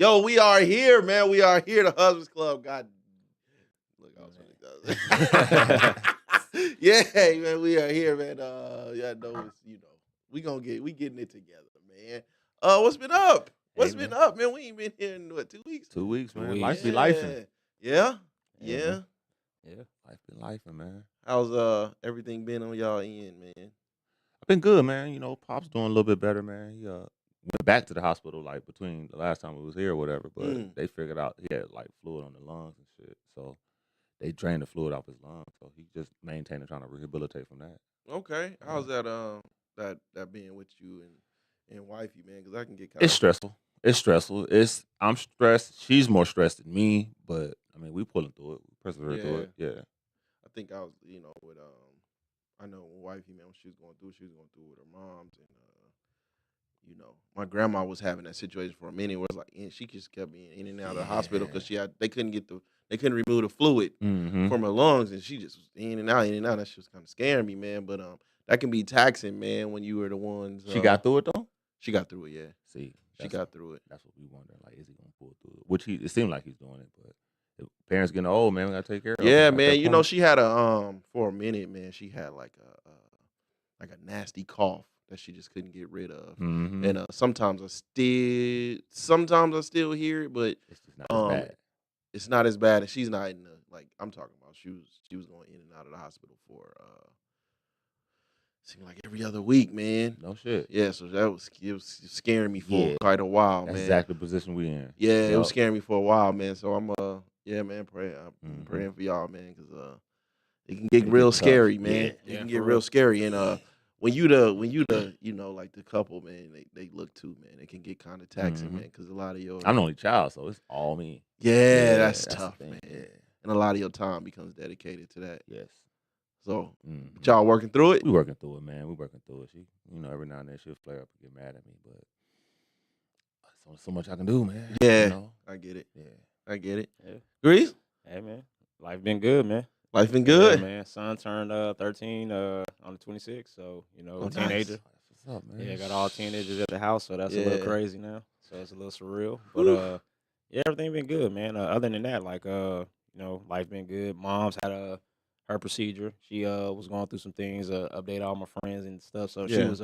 Yo, we are here, man. We are here, the Husbands Club. God, look, I was really yeah, man, we are here, man. Yeah, no, it's, we getting it together, man. What's been up? What's been up, man? We ain't been here in what, 2 weeks? 2 weeks, man. 2 weeks. Life be lifing. Yeah. Yeah. Life be lifing, man. How's everything been on y'all end, man? I've been good, man. Pop's doing a little bit better, man. He went back to the hospital like between the last time we was here or whatever, but they figured out he had like fluid on the lungs and shit. So they drained the fluid off his lungs. So he just maintaining trying to rehabilitate from that. Okay. How's that that being with you and wifey, man? Because I can get It's stressful. I'm stressed. She's more stressed than me, but I mean we pulling through it. We persevering through it. Yeah. I think I was, with I know wifey, man, when she was going through it with her moms, and my grandma was having that situation for a minute where it's like, and she just kept being in and out of the hospital because they couldn't remove the fluid from her lungs, and she just was in and out. That shit was kind of scaring me, man. But that can be taxing, man, when you were the ones. She got through it though. She got through it, yeah. See, she got through it. That's what we wondering. Like, is he gonna pull through it? Which it seemed like he's doing it, but if parents getting old, man, we gotta take care of. Yeah, man. She had for a minute, man. She had like a nasty cough that she just couldn't get rid of, and sometimes I still hear it, but it's just not as bad. It's not as bad, and she's not in the I'm talking about. She was going in and out of the hospital for seemed like every other week, man. No shit. Yeah, so it was scaring me for quite a while, That's man. exactly the position we in. Yeah, it was scaring me for a while, man. So I'm man, I'm praying for y'all, man, because it can get real scary, man. It can get real scary, and when you the like the couple, man, they look too, man. It can get kind of taxing, man, because a lot of your I'm the only child, so it's all me. Yeah, that's tough, man. Yeah. And a lot of your time becomes dedicated to that. Yes. So, but y'all working through it? We working through it, man. We working through it. She, every now and then she'll flare up and get mad at me, but there's only so much I can do, man. Yeah, I get it. Yeah, I get it. Yeah. Grease? Hey, man. Life been good, man. Life been good? Yeah, man. Son turned 13 on the 26th, so, teenager. Nice. What's up, man? Yeah, got all teenagers at the house, so that's a little crazy now. So it's a little surreal. But, everything been good, man. Other than that, life been good. Mom's had her procedure. She was going through some things, update all my friends and stuff. So she was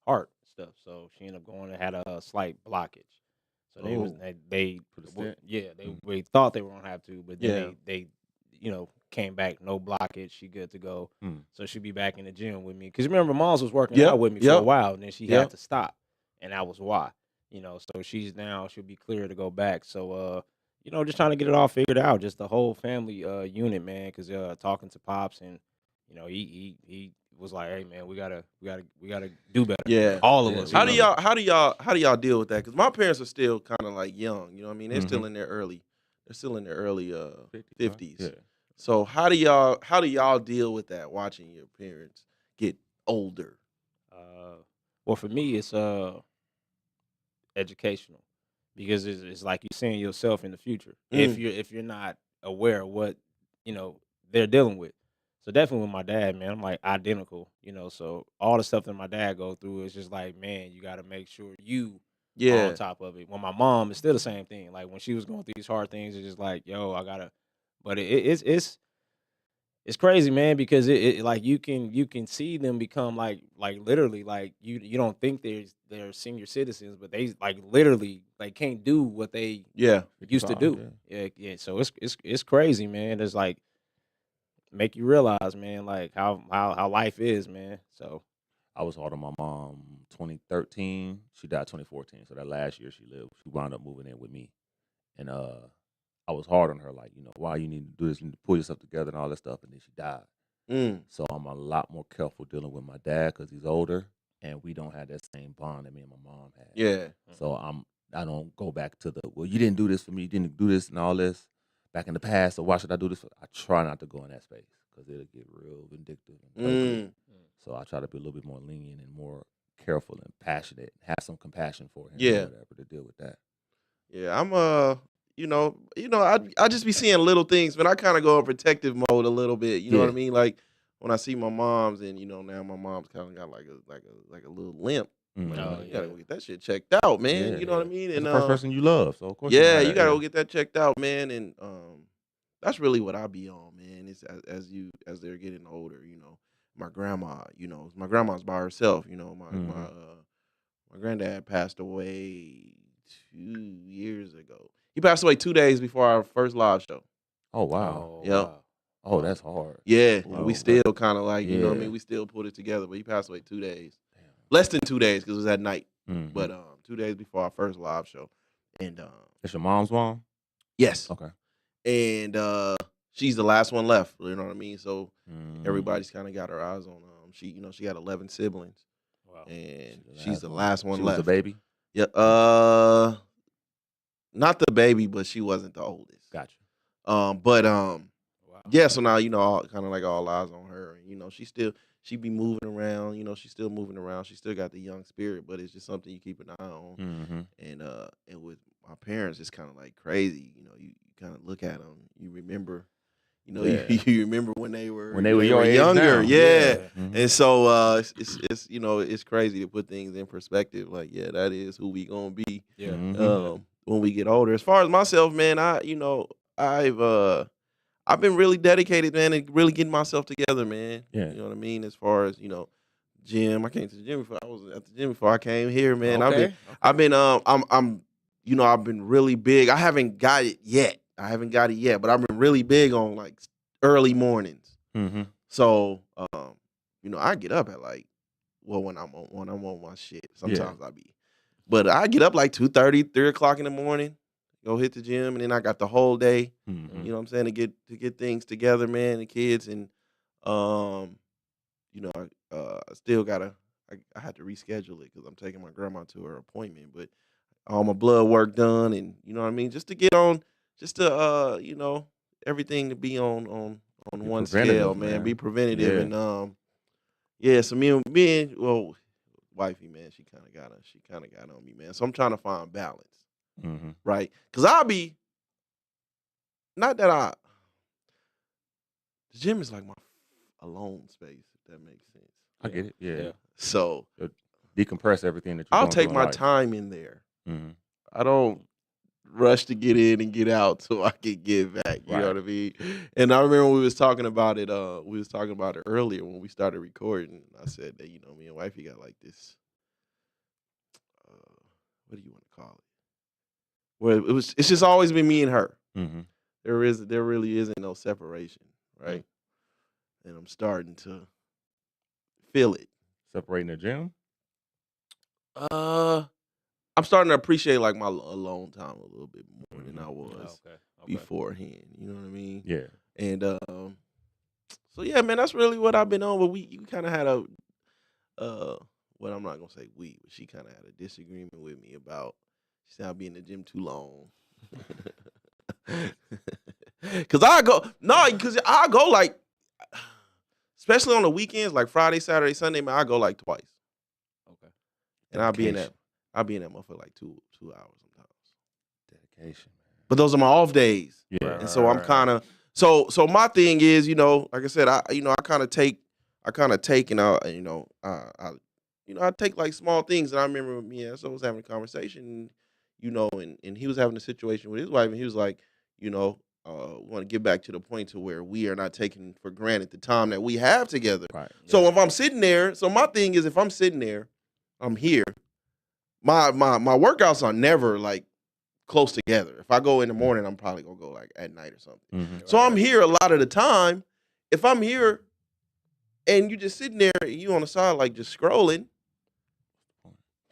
heart stuff. So she ended up going and had a slight blockage. So they we thought they were gonna have to, but then they came back, no blockage. She good to go. So she'll be back in the gym with me. Because remember, Moms was working out with me for a while, and then she had to stop, and that was why. So she'll be clear to go back. So just trying to get it all figured out, just the whole family unit, man. Because talking to Pops, and he was like, "Hey, man, we gotta do better." Yeah, all of us. How do y'all deal with that? Because my parents are still kind of like young. You know what I mean? They're still in their early. They're still in their early 50s. Yeah. So how do y'all deal with that? Watching your parents get older. Well, for me, it's educational, because it's like you're seeing yourself in the future if you're not aware of what they're dealing with. So definitely with my dad, man, I'm like identical, so all the stuff that my dad go through is just like, man, you got to make sure you on top of it. When my mom is still the same thing, like when she was going through these hard things, it's just like, yo, I gotta. But it's crazy, man, because it like you can see them become like literally like you don't think they're senior citizens, but they like literally like can't do what they used to do. Yeah. So it's crazy, man. It's like make you realize, man, like how life is, man. So I was hard on my mom 2013. She died 2014. So that last year she lived, she wound up moving in with me, and I was hard on her, like, why you need to do this, you need to pull yourself together and all that stuff, and then she died. So I'm a lot more careful dealing with my dad because he's older, and we don't have that same bond that me and my mom had. Yeah. So I don't go back to well, you didn't do this for me, you didn't do this and all this back in the past, so why should I do this? I try not to go in that space because it'll get real vindictive and ugly. So I try to be a little bit more lenient and more careful and passionate, have some compassion for him, or whatever, to deal with that. Yeah, I'm I just be seeing little things, but I kind of go in protective mode a little bit. You know what I mean? Like when I see my mom's, and now my mom's kind of got like a little limp. Mhm. Oh, You gotta yeah. go get that shit checked out, man. Yeah. You know what I Yeah. mean? That's And the first person you love, so of course you yeah, have you that. gotta Yeah. go get that checked out, man. And that's really what I be on, man. It's as they're getting older, you know. My grandma, you know, my grandma's by herself. You know, Mhm. my granddad passed away 2 years ago. He passed away 2 days before our first live show. Oh wow. Oh, Yep. wow. Oh, that's hard. Yeah, and we Oh, still kind of like, you know what I yeah. mean? We still put it together, but he passed away 2 days. Damn. Less than 2 days because it was at night. Mhm. But 2 days before our first live show. And It's your mom's mom? yes. Okay. And she's the last one left, you know what I mean? So Mhm. everybody's kind of got her eyes on she, you know, she had 11 siblings Wow. and she's the last one She was left. the baby? Yeah, not the baby, but she wasn't the oldest. Gotcha. But Wow. yeah, so now, you know, kind of like all eyes on her. And, you know, she be moving around, you know, she's still moving around. She still got the young spirit, but it's just something you keep an eye on. Mhm. And with my parents, it's kind of like crazy. You know, you kind of look at them, you remember, you know, Yeah. you remember when they were your age younger. now. Yeah. Mhm. And so it's you know, it's crazy to put things in perspective. Like, yeah, that is who we gonna be Yeah. Mhm. when we get older. As far as myself, man, I've been really dedicated, man, and really getting myself together, man. Yeah. You know what I mean? As far as, you know, gym. I came to the gym before. I was at the gym before I came here, man. Okay. I've been I'm you know, I've been really big. I haven't got it yet, but I've been really big on like early mornings. Mhm. So you know, I get up at like, well, when I'm on my shit. Sometimes but I get up like 2:30, 3 o'clock in the morning, go hit the gym, and then I got the whole day. Mhm. You know what I'm saying, to get things together, man, the kids. And you know, I still gotta I had to reschedule it because I'm taking my grandma to her appointment, but all my blood work done, and you know what I mean, just to get on, just to you know, everything to be on Be one scale, preventative, man. Be man. preventative. Yeah. And yeah, so me and well, wifey, man, she kind of got on me, man. So I'm trying to find balance, Mhm. right? Because I'll be not that I the gym is like my alone space, if that makes sense. I get it. Yeah. Yeah. So Decompress everything that you're I'll going through take in my life. time in there. Mhm. I don't rush to get in and get out so I can get back. You know Right. what I mean? And I remember we was talking about it. We was talking about it earlier when we started recording. I said that, you know, me and wifey got like this. What do you want to call it? Well, it's just always been me and her. Mhm. There really isn't no separation, right? And I'm starting to feel it. Separating the gym? I'm starting to appreciate like my alone time a little bit more than I was Okay. beforehand. You know what I mean? Yeah. And so yeah, man, that's really what I've been on. But you kind of had a well, I'm not gonna say we, but she kind of had a disagreement with me about she said I'll be in the gym too long. Cause I go like, especially on the weekends, like Friday, Saturday, Sunday, man, I go like twice, Okay. and I'll be in Dedication. that motherfucker like 2 hours sometimes. Dedication, man. But those are my off days. Yeah. Right. And so I'm kind of so my thing is, you know, like I said, I kind of take and I take like small things. And I remember me and so was having a conversation, you know, and he was having a situation with his wife, and he was like, you know, we want to get back to the point to where we are not taking for granted the time that we have together. Right. So if I'm sitting there, so my thing is, if I'm sitting there, I'm here. My workouts are never like close together. If I go in the morning, I'm probably gonna go like at night or something. Mhm. So I'm here a lot of the time. If I'm here and you just sitting there, you on the side like just scrolling,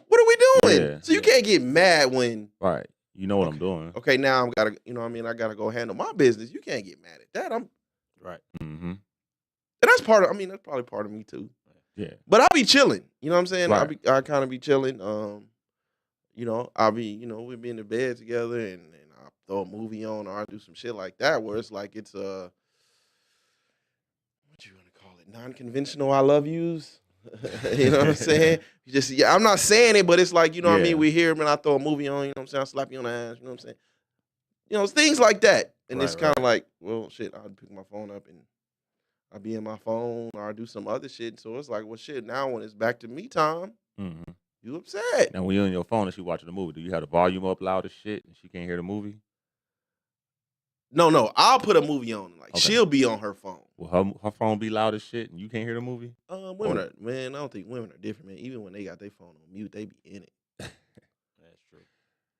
what are we doing? Yeah. So you can't get mad when Right. You know what I'm doing. okay, now I'm gotta, you know what I mean, I gotta go handle my business. You can't get mad at that. Right. Mm-hmm. And that's that's probably part of me too. Yeah. But I'll be chilling. You know what I'm saying? Right. I kind of be chilling. You know, I'll be, you know, we'll be in the bed together and I'll throw a movie on or I'll do some shit like that where it's like it's what you want to call it? Non-conventional I love yous. You know what I'm saying? You just I'm not saying it, but it's like, you know what I mean? Yeah. We hear man, I throw a movie on, you know what I'm saying? I slap you on the ass, you know what I'm saying? You know, it's things like that. And it's Right, kind of right. like, well, shit, I'll pick my phone up and I'll be in my phone or I'll do some other shit. So it's like, well, shit, now when it's back to me time, Mm-hmm. You upset. Now, when you're on your phone and she watching the movie, do you have the volume up loud as shit and she can't hear the movie? No. I'll put a movie on. Like Okay. she'll be on her phone. Will her phone be loud as shit and you can't hear the movie? Women are, man. I don't think women are different, man. Even when they got their phone on mute, they be in it. That's true.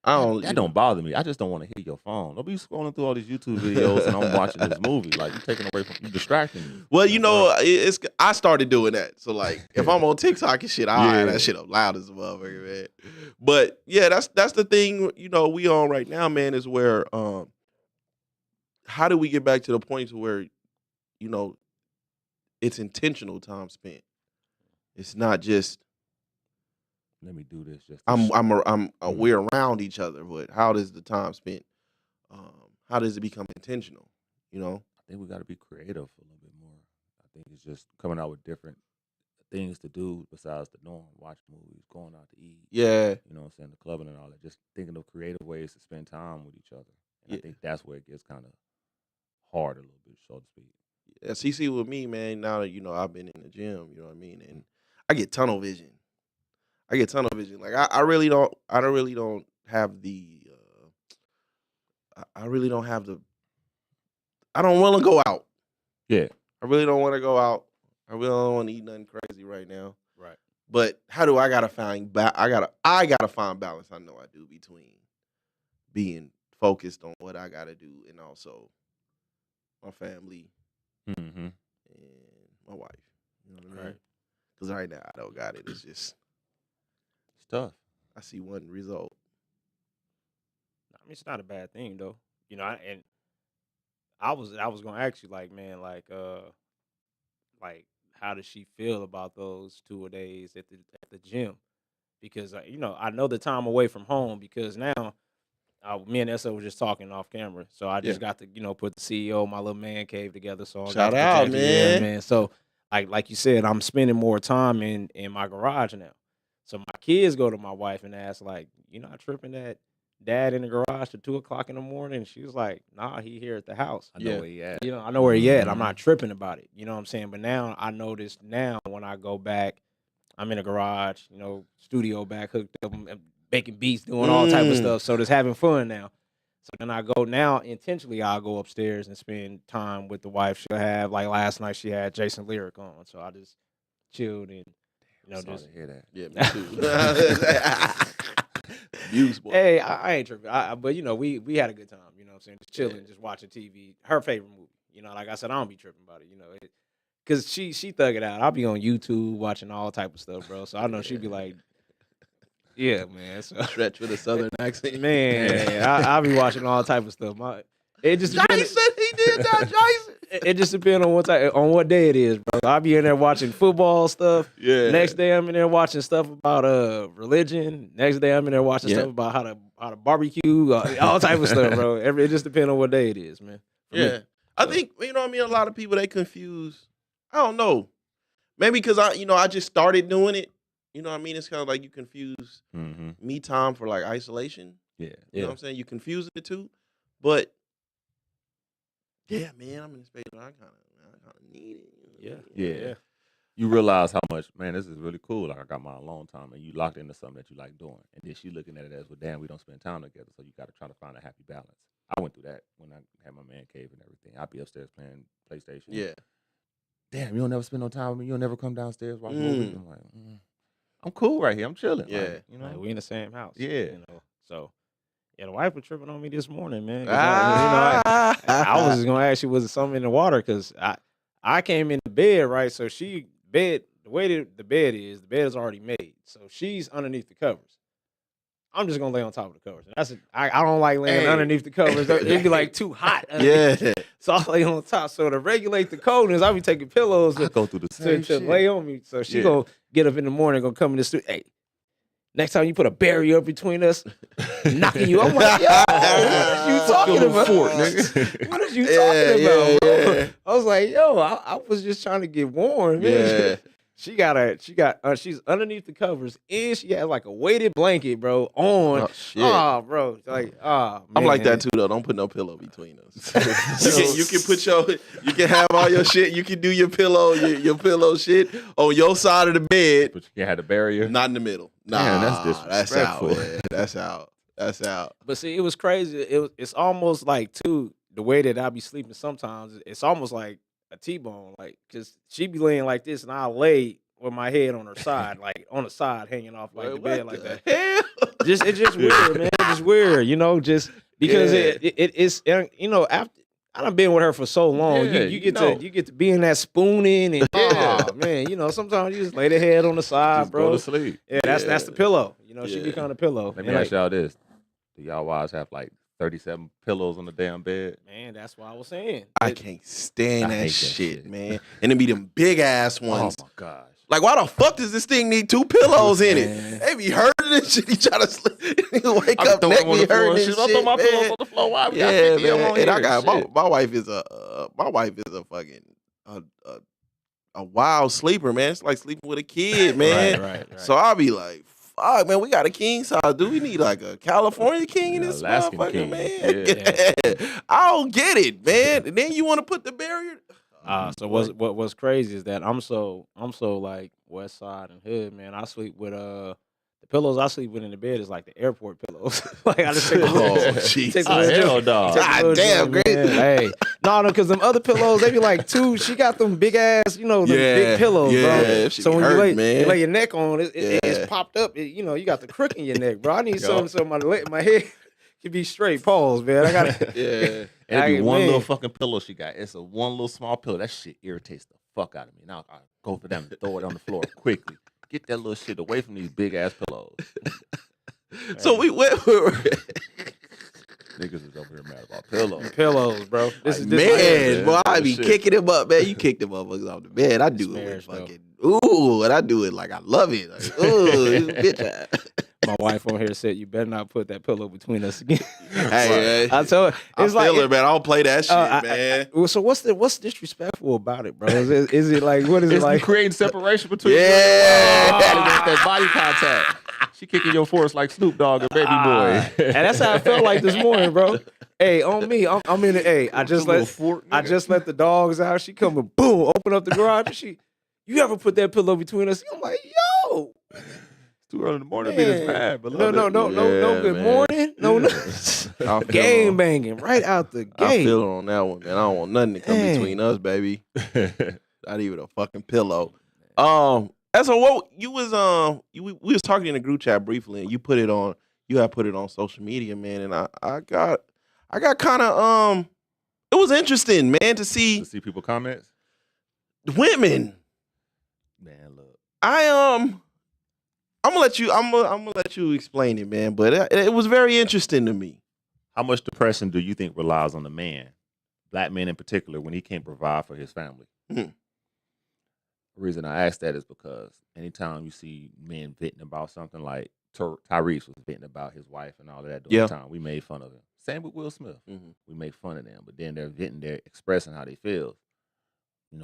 I don't. That don't bother me. I just don't want to hear your phone. Don't be scrolling through all these YouTube videos and I'm watching this movie. Like you taking away from you distracting me. Well, you know, it's I started doing that. So like, if I'm on TikTok and shit, I have Yeah. that shit up loud as a motherfucker, man. But yeah, that's the thing. You know, we on right now, man. Is where how do we get back to the point to where, you know, it's intentional time spent. It's not just Let me do this. Just we're around each other, but how does the time spent? How does it become intentional? You know. I think we got to be creative a little bit more. I think it's just coming out with different things to do besides the norm. Watch movies, going out to eat. Yeah. You know what I'm saying? The clubbing and all that. Just thinking of creative ways to spend time with each other. And Yeah. I think that's where it gets kind of hard a little bit, so to speak. Yeah, see with me, man, now that, you know, I've been in the gym, you know what I mean? And I get tunnel vision. Like I really don't have the I really don't have the I don't want to go out. Yeah. I really don't want to go out. I really don't want to eat nothing crazy right now. Right. But how do I gotta find I gotta find balance. I know I do, between being focused on what I gotta do and also my family Mm-hmm. and my wife. You know what I mean? Right. Because right now I don't got it. It's just It's tough. I see one result. I mean, it's not a bad thing though. You know, I was gonna ask you, like, man, like how does she feel about those 2 days at the gym? Because you know, I know the time away from home, because now me and Essa were just talking off camera, so I just got to, you know, put the CEO of my little man cave together. So I Shout got out, protect it. Yeah, man. man. So like you said, I'm spending more time in my garage now. So my kids go to my wife and ask, like, you not tripping that dad in the garage till 2:00 in the morning? And she was like, nah, he here at the house. I know where he at. You know, I know where he at. I'm Mhm. not tripping about it. You know what I'm saying? But now I notice now when I go back, I'm in a garage, you know, studio back hooked up, and making beats, doing all type of stuff. So just having fun now. So then I go now intentionally. I'll go upstairs and spend time with the wife. She'll have, like, last night she had Jason Lyric on, so I just chilled and, you know, Sorry just to hear that. Yeah, me too. Views, boy. hey, I ain't tripping. But you know, we had a good time. You know what I'm saying? Just chilling, Yeah. just watching TV. Her favorite movie. You know, like I said, I don't be tripping about it. You know, because she thug it out. I'll be on YouTube watching all type of stuff, bro. So I know she'd be like, yeah, man. So, Stretch with a southern accent. man, I'll be watching all type of stuff. It just depends. Jason, he did that, Jason. It just depends on what day it is, bro. I'll be in there watching football stuff. Yeah. Next day I'm in there watching stuff about religion. Next day I'm in there watching stuff about how to barbecue, all type of stuff, bro. It just depends on what day it is, man. For me. Yeah. I think, you know what I mean, a lot of people, they confuse, I don't know. Maybe because I just started doing it. You know what I mean? It's kind of like you confuse Mm-hmm. me time for like isolation. Yeah. You know what I'm saying? You confuse the two. But yeah, man, I'm in a space where I kind of need it. You know what I mean? Yeah. You realize how much, man, this is really cool. Like, I got mine a long time, and you locked into something that you like doing. And then she looking at it as, well, damn, we don't spend time together, so you got to try to find a happy balance. I went through that when I had my man cave and everything. I'd be upstairs playing PlayStation. Yeah. Damn, you don't never spend no time with me. You'll never come downstairs watch Mm. movies. I'm like, I'm cool right here. I'm chilling. Yeah. Like, you know. Like, we in the same house. Yeah. You know, so yeah, the wife was tripping on me this morning, man. 'Cause I was just gonna ask you, was it something in the water? Because I came in the bed, right? So the way the bed is already made. So she's underneath the covers. I'm just gonna lay on top of the covers. And I don't like laying underneath the covers. It'd be like too hot. Yeah. So I lay on top. So to regulate the coldness, I'll be taking pillows I go through the same to shit. lay on me. So she Yeah. gonna get up in the morning, gonna come in the studio. Hey, next time you put a barrier up between us, knocking you. I'm like, yo, what are you talking about? What are you talking about, bro? Yeah. I was like, yo, I was just trying to get warm, man. Yeah. she's underneath the covers and she has like a weighted blanket, bro, on. Oh, shit. Oh, bro. Like, man. I'm like that too, though. Don't put no pillow between us. you can have all your shit. You can do your pillow shit on your side of the bed. But you can't have the barrier. Not in the middle. Nah, Man, that's disrespectful. That's out. That's out. But see, it was crazy. It's almost like, too, the way that I be sleeping sometimes, it's almost like a T-bone, like, because she be laying like this and I'll lay with my head on her side, like on the side hanging off like the bed like that. Hell? It's just weird, man. It's just weird, just because it's after I done been with her for so long. Yeah, you get to be in that spooning and man, sometimes you just lay the head on the side, Just bro. go to sleep. Yeah, that's the pillow. She be kind of pillow. Let me ask y'all this: do y'all wives have like 37 pillows on the damn bed? Man, that's what I was saying. I can't stand I hate that that shit, shit. man. And it be them big ass ones. Oh my gosh! Like, why the fuck does this thing need 2 pillows in it? Man. They be hurting and shit. You try to sleep, you wake I up, throw neck them on be the floor hurting and and shit. shit, I throw my pillows man. on the floor. Why we got Yeah, 50 of them man. on And I here? got Shit. my wife is a fucking a wild sleeper, man. It's like sleeping with a kid, man. Right. So I'll be like, fuck, man, we got a king size. Do we need like a California king in Yeah, this Alaskan motherfucker, king. man? Yeah. I don't get it, man. And then you want to put the barrier. So what's crazy is that I'm so like West Side and hood, man. I sleep with the pillows I sleep with in the bed is like the airport pillows. Like I just take a little, Oh, jeez. take a Oh, little hell joint, no. take a God little damn, joint, Grace. man. Hey, no, because them other pillows they be like 2. She got them big ass, them big pillows, yeah, bro. she So be when hurt, you man. lay your neck on it, Yeah. it's popped up. You got the crook in your neck, bro. I need Yup. something so my head can be straight. Pause, man. I got Yeah. And it'd be one man. little fucking pillow she got. It's a one little small pillow. That shit irritates the fuck out of me. Now I go for them and throw it on the floor quickly. Get that little shit away from these big ass pillows. So we went. Niggas is over here mad about pillows. pillows, bro. This is Man, boy, I This be shit. kicking him up, man. You kick them motherfuckers off the bed. I do it Smash, with though. fucking and I do it like I love it. Like, ooh, bitch ass. My wife on here said, "You better not put that pillow between us again." Hey, I told her, I it's feel like, it, man. I don't play that shit, I- man. well, so what's disrespectful about it, bro? Is it like what is it It's like? creating separation between Yeah. you and that body contact. She kicking your force like Snoop Dogg and Baby Boy. And that's how I felt like this morning, bro. Hey, on me, I'm in the. Hey, I just let the dogs out. She come and boom, open up the garage. And you ever put that pillow between us? I'm like, yo, It's too early in the morning to be this man. mad, but No, Yeah, good man. morning, no, I feel game on- banging right out the I gate. feel it on that one, man. I don't want nothing to come Dang. between us, baby. Not even a fucking pillow. And so what we was talking in the group chat briefly, and you had put it on social media, man, and I got kind of it was interesting, man, to see To see people comments. women. Man, look. I'm gonna let you explain it, man, but it was very interesting to me. How much depression do you think relies on the man, black men in particular, when he can't provide for his family? Hmm. The reason I ask that is because anytime you see men venting about something like Tyrese was venting about his wife and all of that during Yeah. the time, we made fun of him. Same with Will Smith. Mhm. We make fun of them, but then they're venting, they're expressing how they feel.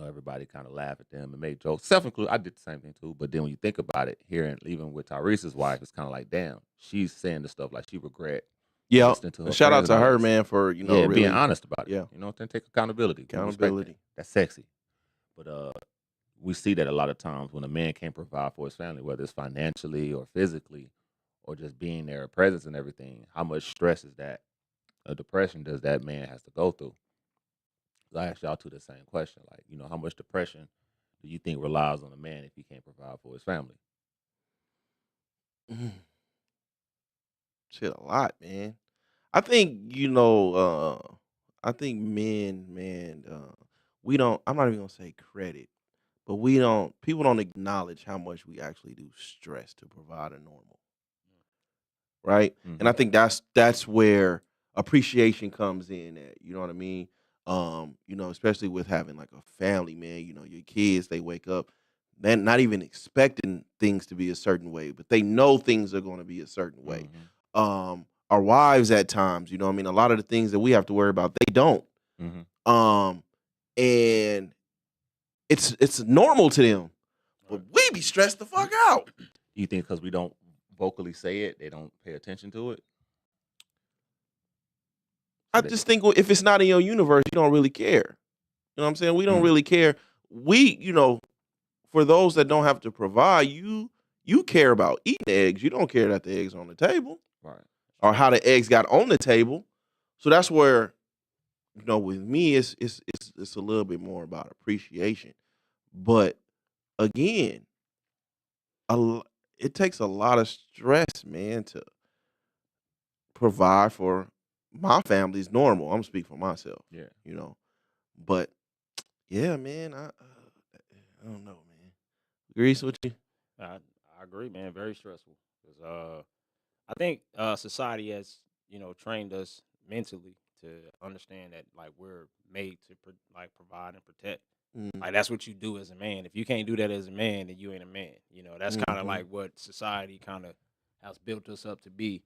Everybody kind of laugh at them and make jokes. Self-included, I did the same thing too. But then when you think about it, even with Tyrese's wife, it's kind of like, damn, she's saying the stuff like she regret. Yeah, listening to her shout out friends to and all her, this. man, for Being really honest about it. Yeah. Then take accountability. We respect that. accountability. That's sexy. But we see that a lot of times when a man can't provide for his family, whether it's financially or physically, or just being there, presence and everything, how much stress is that? A depression does that man has to go through? I asked y'all too the same question. Like, how much depression do you think relies on a man if he can't provide for his family? Shit, a lot, man. I think I think men, man, we don't. I'm not even gonna say credit, but people don't acknowledge how much we actually do stress to provide a normal, right? And I think that's where appreciation comes in. At you know what I mean? Especially with having like a family, man. Your kids, they wake up, they're not even expecting things to be a certain way, but they know things are going to be a certain way. Our wives at times, a lot of the things that we have to worry about, they don't. Mhm. And it's normal to them. but we be stressed the fuck out. You think because we don't vocally say it, they don't pay attention to it? I just think if it's not in your universe, you don't really care. You know what I'm saying? We don't really care. We, for those that don't have to provide, you care about eating eggs. You don't care that the eggs are on the table. Right. Or how the eggs got on the table. So that's where, with me, it's a little bit more about appreciation. But again, it takes a lot of stress, man, to provide for my family's normal. I'm speaking for myself. Yeah. But yeah, man, I don't know, man. Agrees with you? I agree, man. Very stressful. 'Cause, I think society has, trained us mentally to understand that like we're made to provide and protect. Like that's what you do as a man. If you can't do that as a man, then you ain't a man. That's kind of like what society kind of has built us up to be.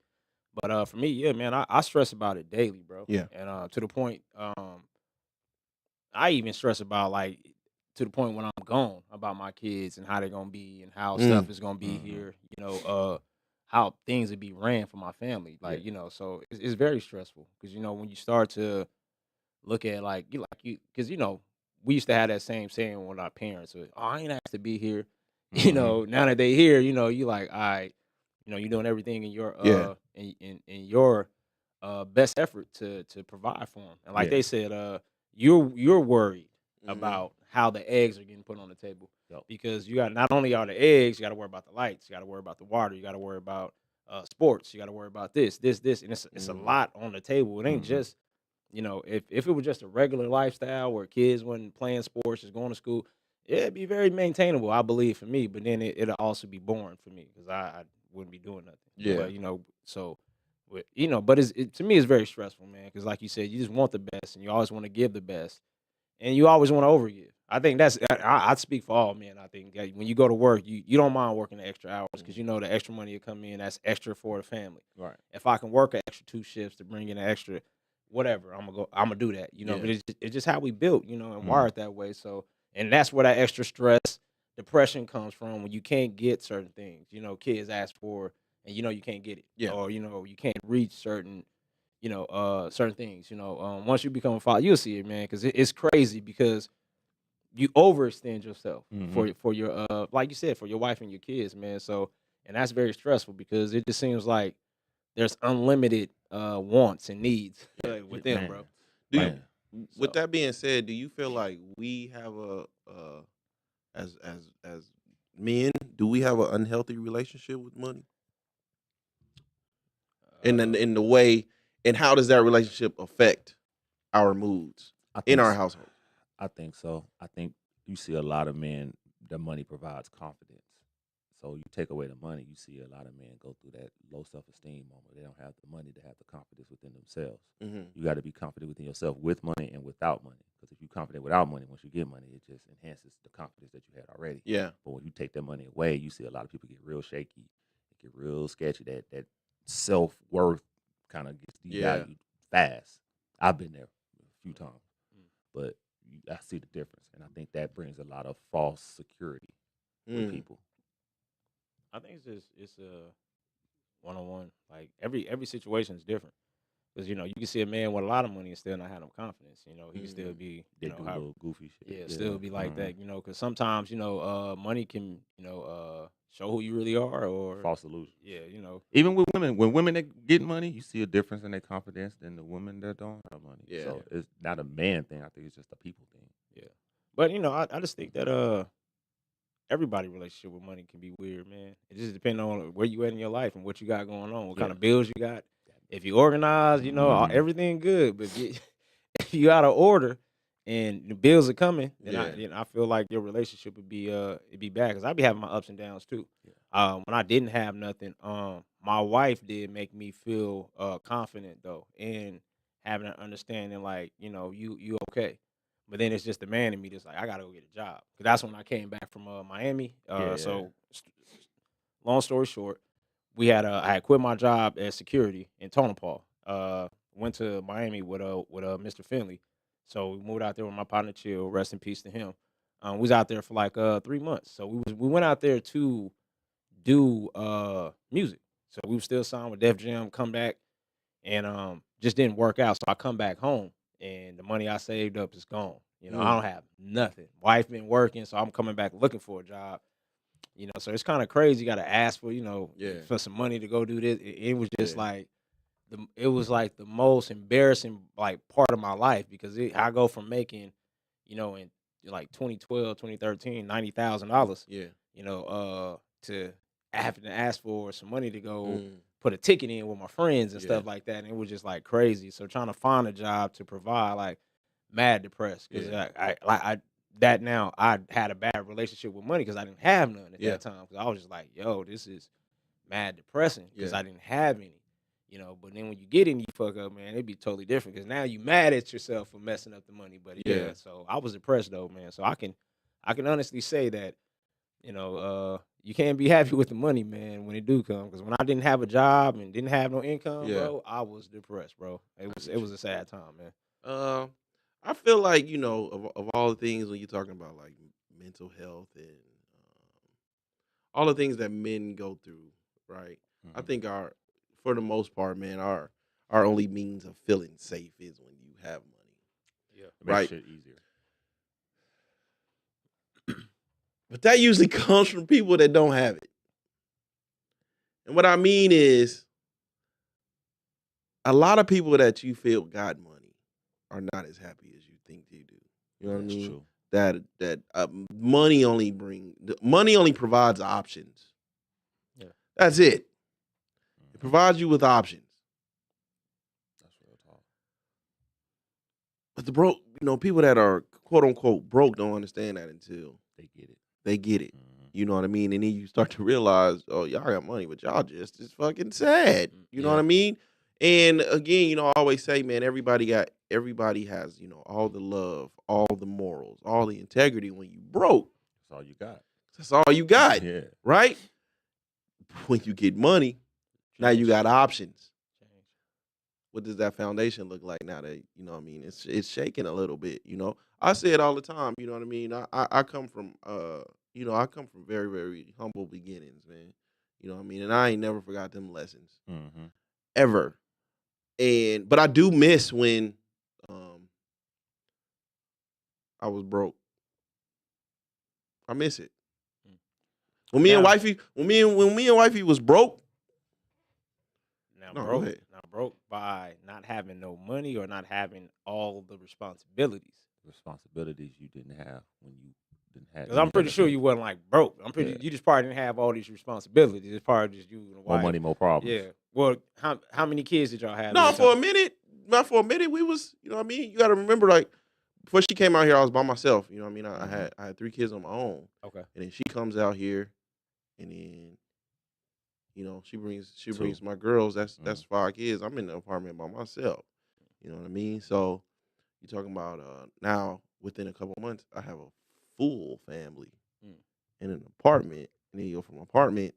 But for me, yeah, man, I stress about it daily, bro. Yeah. And to the point, I even stress about like to the point when I'm gone about my kids and how they're gonna be and how stuff is gonna be here. How things would be ran for my family. Like, so it's very stressful because when you start to look at because we used to have that same saying with our parents. Oh, I ain't asked to be here. Now that they here, you like, all right, you're doing everything in your in your best effort to provide for them. And like they said, you're worried about how the eggs are getting put on the table. Yep. Because you got not only are the eggs, you got to worry about the lights, you got to worry about the water, you got to worry about sports, you got to worry about this, and it's a lot on the table. It ain't just if it was just a regular lifestyle where kids wasn't playing sports, just going to school, it'd be very maintainable, I believe, for me. But then it'll also be boring for me because I wouldn't be doing nothing. Yeah. But, but to me, it's very stressful, man. Because like you said, you just want the best, and you always want to give the best, and you always want to overgive. I think I'd speak for all men. I think that when you go to work, you don't mind working the extra hours because the extra money will come in. That's extra for the family. Right. If I can work an extra 2 shifts to bring in an extra whatever, I'm gonna do that. But it's just how we built, and wired that way. So, and that's where that extra stress, depression comes from when you can't get certain things. Kids ask for, and you can't get it. Yeah. Or you can't reach certain certain things. Once you become a father, you'll see it, man. Because it's crazy because you overextend yourself for your like you said, for your wife and your kids, man. So, and that's very stressful because it just seems like there's unlimited wants and needs with them, bro. With that being said, do you feel like we have as men, do we have an unhealthy relationship with money? And then in the way, and how does that relationship affect our moods in our household? I think so. I think you see a lot of men, the money provides confidence. So you take away the money, you see a lot of men go through that low self-esteem moment. They don't have the money to have the confidence within themselves. You got to be confident within yourself with money and without money. Because if you're confident without money, once you get money, it just enhances the confidence that you had already. Yeah. But when you take that money away, you see a lot of people get real shaky, get real sketchy. That self-worth kind of gets devalued fast. I've been there a few times. But I see the difference. And I think that brings a lot of false security with people. I think it's a one-on-one. Like every situation is different because you can see a man with a lot of money and still not have no confidence. He can still be They do a little goofy shit. Yeah, still be like that. Because sometimes money can show who you really are or False illusion. Yeah, even with women, when women that get money, you see a difference in their confidence than the women that don't have money. Yeah. So it's not a man thing. I think it's just a people thing. Yeah, but I just think that everybody's relationship with money can be weird, man. It just depends on where you at in your life and what you got going on, what kind of bills you got. If you organize, everything good. But if you out of order and the bills are coming, then I feel like your relationship would be bad because I be having my ups and downs too. When I didn't have nothing, my wife did make me feel confident though, and having an understanding like you okay. But then it's just the man in me that's like, I got to go get a job. Because that's when I came back from Miami. So, long story short, I had quit my job as security in Tonopah. Went to Miami with Mr. Finley. So we moved out there with my partner Chill. Rest in peace to him. We was out there for like 3 months. So we went out there to do music. So we were still signed with Def Jam, come back, and just didn't work out. So I come back home and the money I saved up is gone. You know, I don't have nothing. Wife been working, so I'm coming back looking for a job. You know, so it's kind of crazy. You got to ask for, for some money to go do this. It was just like it was like the most embarrassing like part of my life because I go from making, in like 2012, 2013, $90,000. Yeah. To having to ask for some money to go put a ticket in with my friends and stuff like that, and it was just like crazy. So trying to find a job to provide, like, mad depressed because I had a bad relationship with money because I didn't have none at that time. Because I was just like, yo, this is mad depressing because I didn't have any. But then when you get in, you fuck up, man, it'd be totally different because now you mad at yourself for messing up the money. But so I was depressed though, man. So I can honestly say that, you can't be happy with the money, man, when it do come. Because when I didn't have a job and didn't have no income, bro, I was depressed, bro. It was a sad time, man. I feel like, of all the things when you're talking about like mental health and all the things that men go through, right? I think for the most part, man, our only means of feeling safe is when you have money. Yeah, it right. Makes shit easier. But that usually comes from people that don't have it. And what I mean is, a lot of people that you feel got money are not as happy as you think they do. You know what I mean? True. That money only provides options. Yeah, that's it. It provides you with options. That's real talk. But the broke, people that are quote unquote broke don't understand that until they get it. They get it. You know what I mean? And then you start to realize, oh, y'all got money, but y'all just is fucking sad. You know what I mean? And again, I always say, man, everybody has, all the love, all the morals, all the integrity. When you broke, that's all you got. That's all you got. Yeah. Right? When you get money, now you got options. What does that foundation look like now that, it's shaking a little bit, I say it all the time, you know what I mean? I come from I come from very, very humble beginnings, man. You know what I mean? And I ain't never forgot them lessons. Ever. But I do miss when I was broke. I miss it. When me and wifey was broke. Now broke by not having no money or not having all the responsibilities. Responsibilities you didn't have when you didn't have. Because I'm pretty sure you wasn't like broke. You just probably didn't have all these responsibilities. It's probably just you and the wife. More money, more problems. Yeah. Well, how many kids did y'all have? No, for a minute. Not for a minute. We was, you know what I mean? You got to remember, like, before she came out here, I was by myself. You know what I mean? I had 3 kids on my own. Okay. And then she comes out here, and then, she brings my girls. That's 5 kids. I'm in the apartment by myself. You know what I mean? So you're talking about now within a couple months, I have a full family in an apartment, and then you go from apartment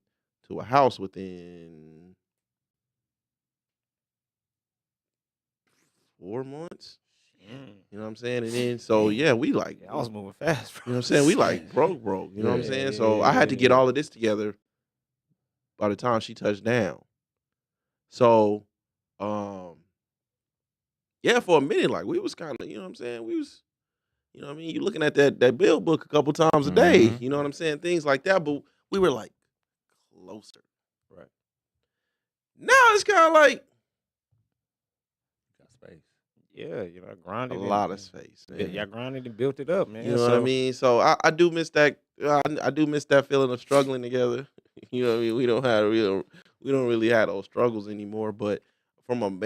to a house within 4 months. You know what I'm saying? And then, so, we like... I was moving fast, bro. You know what I'm saying? We like broke. You know what I'm saying? So I had to get all of this together by the time she touched down. So, for a minute, like, we was kind of, you know what I'm saying? We was, you know what I mean? You looking at that bill book a couple times a day. You know what I'm saying? Things like that. But we were, like, closer. Right. Now it's kind of like... Got space. Yeah, grinded. A lot of space, man. Y'all grinded and built it up, man. You know what I mean? So I do miss that. I do miss that feeling of struggling together. You know what I mean? We don't really have those struggles anymore. But from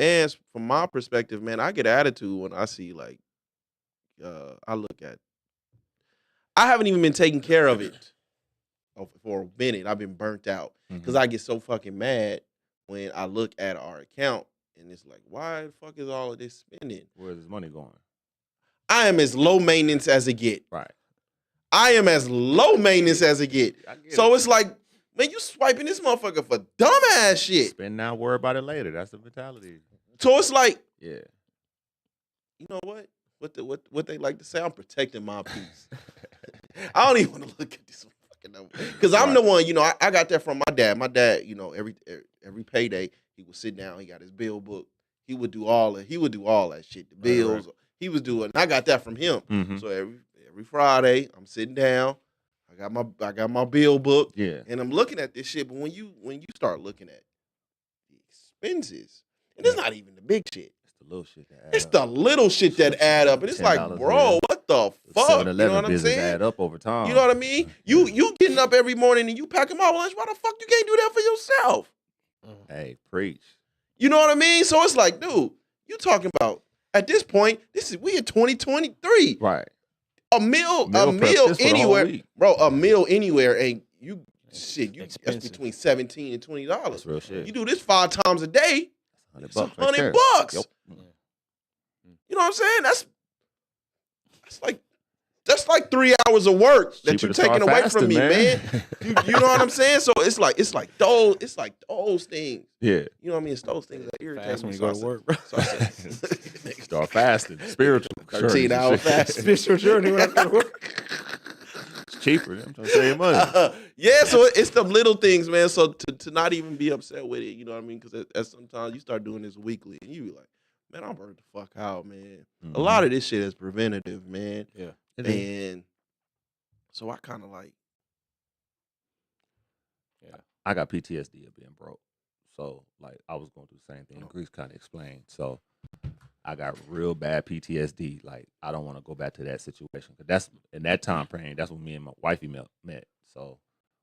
my perspective, man, I get attitude when I see, like, I look at. I haven't even been taking care of it for a minute. I've been burnt out because I get so fucking mad when I look at our account. And it's like, why the fuck is all of this spending? Where's this money going? I am as low maintenance as it get. Right. I am as low maintenance as it get. So it's like, man, you swiping this motherfucker for dumbass shit. Spend now, worry about it later. That's the mentality. So it's like, yeah, you know what? What they like to say, I'm protecting my peace. I don't even want to look at this fucking number because I'm Right. the one. I got that from my dad. My dad, every payday he would sit down. He got his bill book. He would do all that. He would do all that shit. The Right, right. bills. He was doing. And I got that from him. Mhm. So every Friday, I'm sitting down. I got my bill book, Yeah. and I'm looking at this shit. But when you start looking at the expenses, and it's not even the big shit. It's the little shit that It's add the up. little shit that add up, and it's like, $10 bro, here. what the The fuck? 7-Eleven You know what I'm business saying? add up over time. You know what I mean? You getting up every morning and you packing my lunch. Why the fuck you can't do that for yourself? Hey, preach. You know what I mean? So it's like, dude, you talking about at this point? We in 2023. Right. A meal Meal prep just for the whole anywhere, week. bro. A meal anywhere, and that's expensive. between $17 and $20. That's real shit. You do this 5 times a day, $100 it's right $100. there. Yep. You know what I'm saying? That's like 3 hours of work that Cheaper you're to start taking away fasting, from me, man. man. You know what I'm saying? So it's like those things. Yeah. You know what I mean? It's those things that irritate Fast me. when you So go to work, bro. So I said, Start fasting. Spiritual. 13-hour fast. Spiritual journey when I go to work. It's cheaper. I'm trying to save money. yeah, so it's the little things, man. So to not even be upset with it, you know what I mean? Because sometimes you start doing this weekly, and you be like, man, I'm burnt the fuck out, man. A lot of this shit is preventative, man. Yeah. And so I kind of like, I got PTSD of being broke. So, like, I was going through the same thing. Grease kind of explained. So, I got real bad PTSD. Like, I don't want to go back to that situation. Because that's, in that time frame, that's when me and my wifey met. So,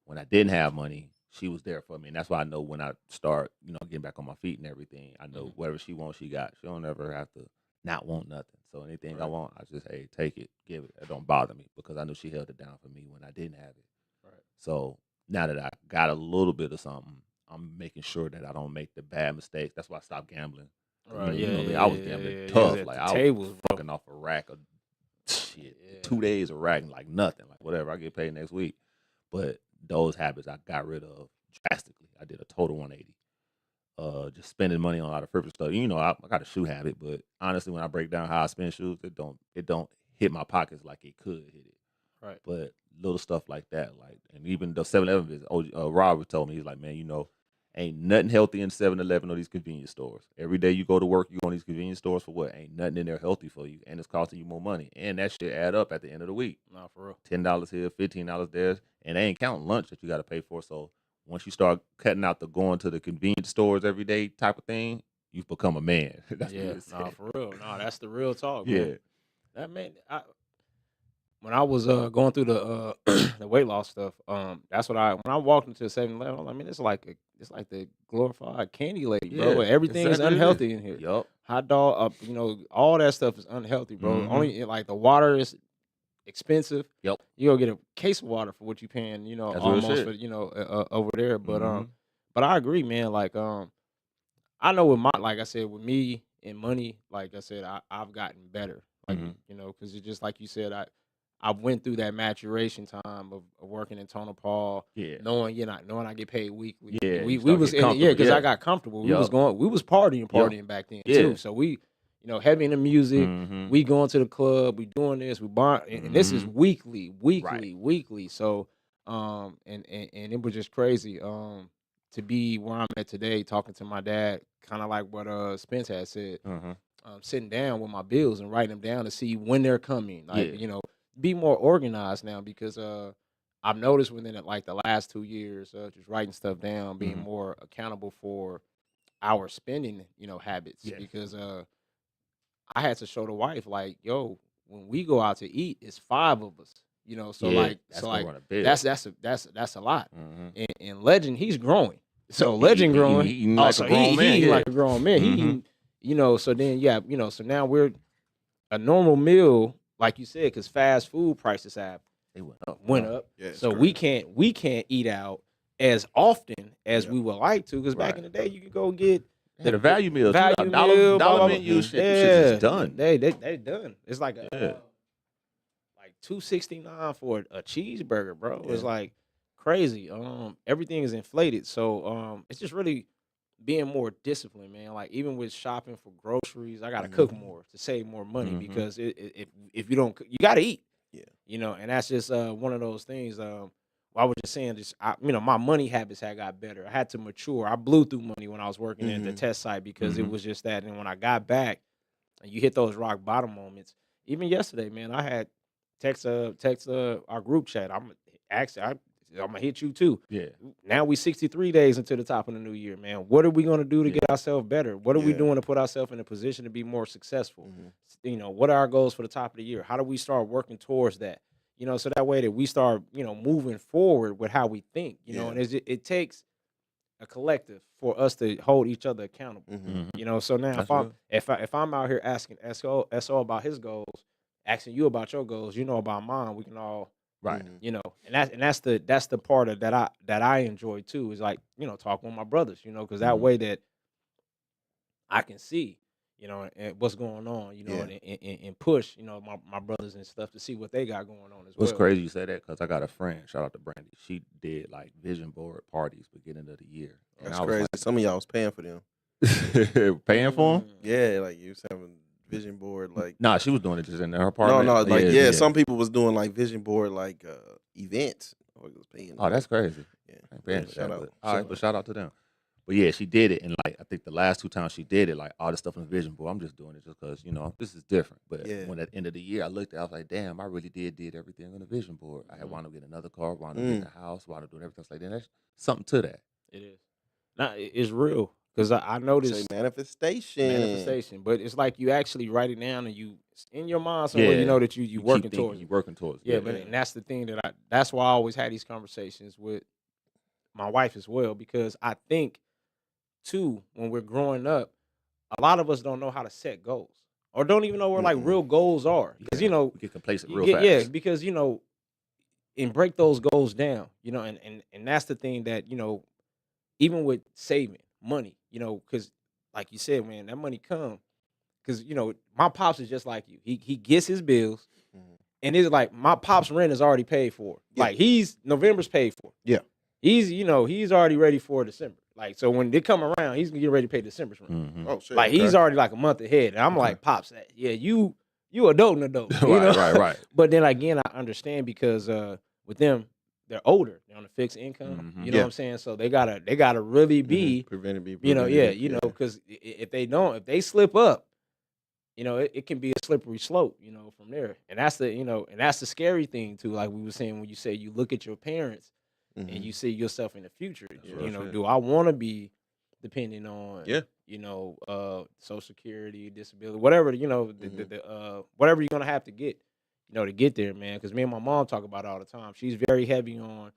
when I didn't have money, she was there for me. And that's why I know when I start, getting back on my feet and everything, I know whatever she wants, she got. She don't ever have to not want nothing. So, anything I want, I just, hey, take it, give it. It don't bother me because I knew she held it down for me when I didn't have it. Right. So, now that I got a little bit of something, I'm making sure that I don't make the bad mistakes. That's why I stopped gambling. Right, You know yeah, me, yeah, I was yeah, gambling yeah, tough. yeah, Like the I tables, was bro. fucking off a rack of shit. Yeah. 2 days of rack, like nothing. Like whatever, I get paid next week. But those habits I got rid of drastically. I did a total 180. Just spending money on a lot of frivolous stuff. I got a shoe habit, but honestly, when I break down how I spend shoes, it don't hit my pockets like it could hit it. Right. But little stuff like that, like, and even the 7-Eleven visit, Rob told me, he's like, man, ain't nothing healthy in 7-Eleven or these convenience stores. Every day you go to work, you go in these convenience stores for what? Ain't nothing in there healthy for you, and it's costing you more money. And that shit add up at the end of the week. Nah, for real. $10 here, $15 there, and they ain't counting lunch that you got to pay for. So once you start cutting out the going to the convenience stores every day type of thing, you've become a man. That's what it Nah, said. for real. Nah, that's the real talk, Yeah. man. That man, when I was going through the the weight loss stuff, that's when I walked into 7-Eleven, I mean, it's like the glorified candy lady, bro. Yeah, Everything is exactly it is. unhealthy in here. Yup. Hot dog, all that stuff is unhealthy, bro. Mhm. Only like the water is expensive. Yep. You go get a case of water for what you paying, That's real almost shit. for over there. But Mhm. but I agree, man. Like I know like I said, with me and money, like I said, I've gotten better. Like Mhm. because it's just like you said, I went through that maturation time of working in Tonopah, Yeah. knowing I get paid weekly. Yeah, And we you start was getting in because comfortable, I yeah. got comfortable. We Yup. was partying back then Yeah. too. So we heavy in the music. Mhm. We going to the club. We doing this. We buying, and this is Mhm. weekly. So and it was just crazy to be where I'm at today, talking to my dad, kind of like what Spence had said. Mhm. Sitting down with my bills and writing them down to see when they're coming. Like, Yeah. be more organized now because I've noticed within like the last 2 years, just writing stuff down, being Mhm. more accountable for our spending, habits. Yes. Because I had to show the wife, like, yo, when we go out to eat, it's 5 of us. So Yeah, like that's so gonna like run a bill. that's a lot. Mhm. And Legend, he's growing. So He- Legend he- growing. he eating like a so grown man, eating yeah. like a grown man. He Mhm. eating, so then so now we're a normal meal, like you said, because fast food prices have They went up. went bro. up. Yeah, it's So crazy. we can't eat out as often as Yeah. we would like to. Because back Right. in the day, you could go get Yeah, the value meals, value $2 meal, blah, blah, blah. menu shit, them shit's just done. They done. It's like Yeah. like $2.69 for a cheeseburger, bro. It's Yeah. like crazy. Everything is inflated. So it's just really being more disciplined, man. Like even with shopping for groceries, I gotta cook more to save more money Mhm. because if you don't, you gotta eat. Yeah. You know, and that's just one of those things. I was just saying, my money habits had got better. I had to mature. I blew through money when I was working at the test site because it was just that. And when I got back, and you hit those rock bottom moments. Even yesterday, man, I had text our group chat. I'm gonna hit you too. Yeah. Now we 63 days into the top of the new year, man. What are we gonna do to get ourselves better? What are we doing to put ourselves in a position to be more successful? You know, what are our goals for the top of the year? How do we start working towards that? You know, so that way that we start, moving forward with how we think. You know, and it takes a collective for us to hold each other accountable. You know, so now if I'm out here asking SO about his goals, asking you about your goals, about mine, we can all Right. And that's the part of that I enjoy too, is like, talking with my brothers, because that way that I can see, and what's going on, and push, my brothers and stuff to see what they got going on as well. What's crazy you say that, because I got a friend, shout out to Brandy. She did like vision board parties beginning of the year. And That's crazy. Some of y'all was paying for them. Paying for them? Yeah, like you was having vision board, like Nah, she was doing it just in her apartment. No, some people was doing like vision board, like events. Or was paying. Oh, that's crazy. Yeah, shout out. All right, but shout out to them. But yeah, she did it, and like I think the last 2 times she did it, like all the stuff on the vision board, I'm just doing it just because this is different. But when at the end of the year I looked at it, I was like, damn, I really did everything on the vision board. I had wound up getting another car, wound up getting a house, wound up doing everything. It's like, then there's something to that. It is. Nah, it's real, because I noticed manifestation. But it's like you actually write it down and you in your mind somewhere you know that you working towards. You working towards. Yeah, but and that's the thing that's why I always had these conversations with my wife as well, because I think too, when we're growing up, a lot of us don't know how to set goals or don't even know where like real goals are, because we get complacent real fast. Yeah, because and break those goals down, and that's the thing that even with saving money, because like you said, man, that money come because my pops is just like you. He gets his bills, and it's like my pops' rent is already paid for. Yeah. Like November's paid for. Yeah, he's already ready for December. Like, so when they come around, he's gonna get ready to pay December's rent. Oh shit! Like he's already like a month ahead, and I'm like, pops, yeah, you adult. Right. But then again, I understand because with them, they're older, they're on a fixed income. You know what I'm saying? So they gotta really be preventive. Because if they slip up, it can be a slippery slope, from there. And that's the scary thing too. Like we were saying, when you say you look at your parents and you see yourself in the future, do I want to be depending on, Social Security, disability, whatever, whatever you're gonna have to get, to get there, man. Because me and my mom talk about it all the time. She's very heavy on,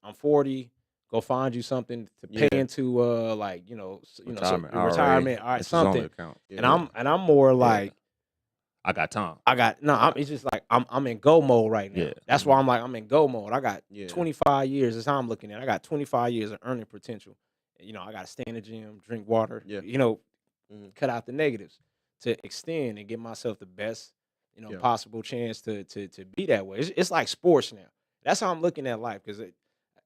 I'm 40. Go find you something to pay into, retirement, all right, something. And I'm more like, I got time. It's just like I'm in go mode right now. Yeah. That's why I'm like, I'm in go mode. I got 25 years. That's how I'm looking at it. I got 25 years of earning potential. I got to stay in the gym, drink water. Cut out the negatives to extend and give myself the best, possible chance to be that way. It's like sports now. That's how I'm looking at life. Because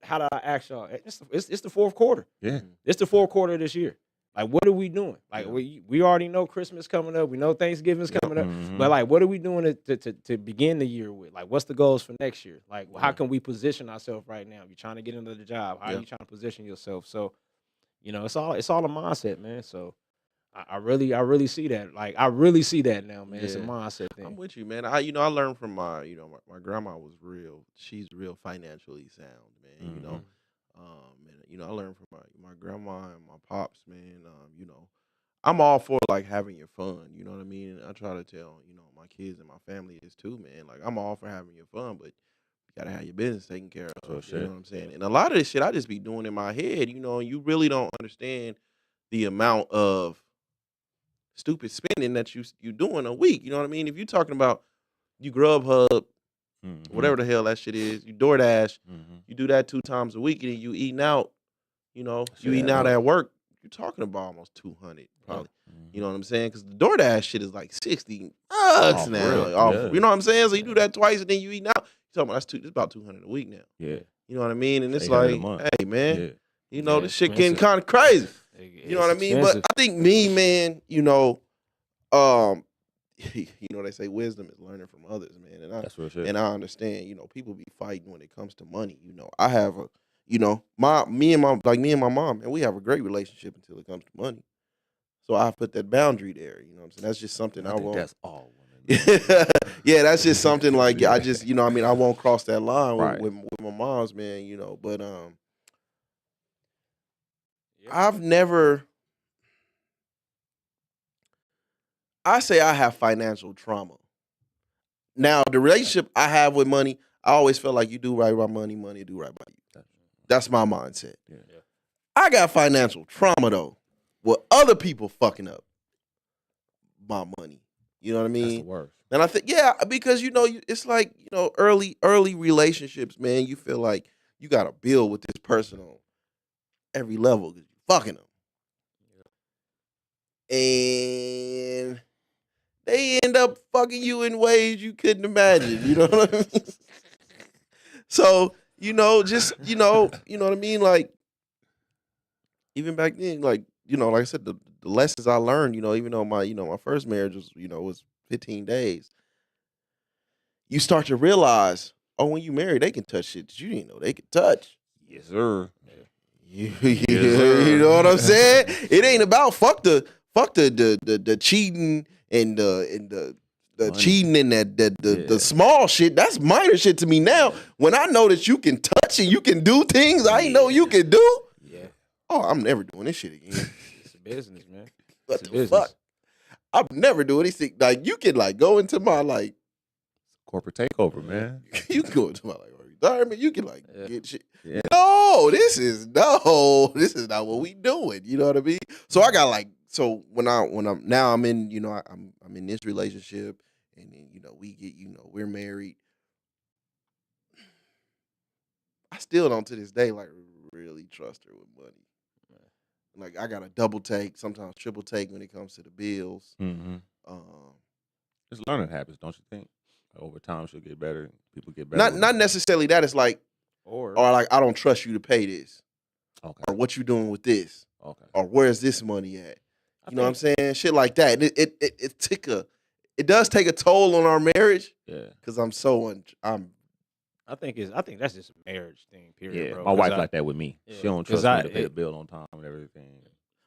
how do I ask y'all? It's the fourth quarter. Yeah, it's the fourth quarter of this year. Like, what are we doing? Like, we already know Christmas coming up. We know Thanksgiving's coming up. But like, what are we doing to begin the year with? Like, what's the goals for next year? Like, how can we position ourselves right now? You're trying to get into the job. How are you trying to position yourself? So, it's all a mindset, man. So, I really see that. Like, I really see that now, man. It's a mindset thing. I'm with you, man. I learned from my grandma was real. She's real financially sound, man. And I learned from my grandma and my pops, man. I'm all for like having your fun. You know what I mean? And I try to tell my kids and my family is too, man. Like, I'm all for having your fun, but you gotta have your business taken care of. You know what I'm saying? And a lot of this shit I just be doing in my head. You really don't understand the amount of stupid spending that you doing a week. You know what I mean? If you're talking about you Grubhub, whatever the hell that shit is, you DoorDash, you do that 2 times a week, and then you eating out. You eating out at work. You're talking about almost 200 probably. You know what I'm saying? Because the DoorDash shit is like $60 now. You know what I'm saying? So you do that twice, and then you eating out. You're talking about it's about 200 a week now. Yeah. You know what I mean? And it's like, hey man, this shit getting expensive. kind of crazy. You know what I mean? Expensive. But I think me, man, you know, they say wisdom is learning from others, man. That's real shit. And I understand, you know, people be fighting when it comes to money. You know, I have a, you know, me and my mom, and we have a great relationship until it comes to money. So I put that boundary there. You know what I'm saying? That's just something I think won't. that's all women. Yeah, that's just something like I just, you know, I mean, I won't cross that line Right. with my mom's, man. You know, but Yep. I've never. I say I have financial trauma. Now, the relationship I have with money, I always felt like you do right by money, money do right by you. That's my mindset. Yeah. I got financial trauma though, with other people fucking up my money. You know what I That's the mean? worst. And I think, yeah, because you know, it's like, you know, early relationships, man. You feel like you got to build with this person on every level because you're fucking them, and they end up fucking you in ways you couldn't imagine. You know what I mean? So, you know, just, you know what I mean? Like, even back then, like, you know, like I said, the lessons I learned, you know, even though my first marriage was, you know, was 15 days, you start to realize, oh, when you marry, they can touch shit that you didn't know they could touch. Yes, sir. You know what I'm saying? It ain't about fuck the cheating and the Money. cheating and the small shit. That's minor shit to me now. When I know that you can touch and you can do things I ain't know you can do. Yeah. Oh, I'm never doing this shit again. It's a business, man. What It's a the business. fuck? I'm never doing anything. Like, you can like go into my like Corporate takeover, man. you can go into my like retirement. You can like Yeah. get shit. Yeah. No, this is not what we doing. You know what I mean? So I got like, so when I'm now I'm in, you know, I'm in this relationship, and then, you know, we get, you know, we're married. I still don't to this day like really trust her with money. Like, I got a double take, sometimes triple take when it comes to the bills. Mm-hmm. It's learning habits, don't you think? Over time, she'll get better. People get better. Not necessarily that. It's like, Or like, I don't trust you to pay this, Okay. or what you doing with this, Okay. or where's this money at? I You know what I'm think- saying? Shit like that. It does take a toll on our marriage Yeah. because I'm so I think that's just a marriage thing, period, Yeah. bro. My 'Cause wife I- like that with me. Yeah, She don't 'cause trust me I- to pay the it- bill on time and everything.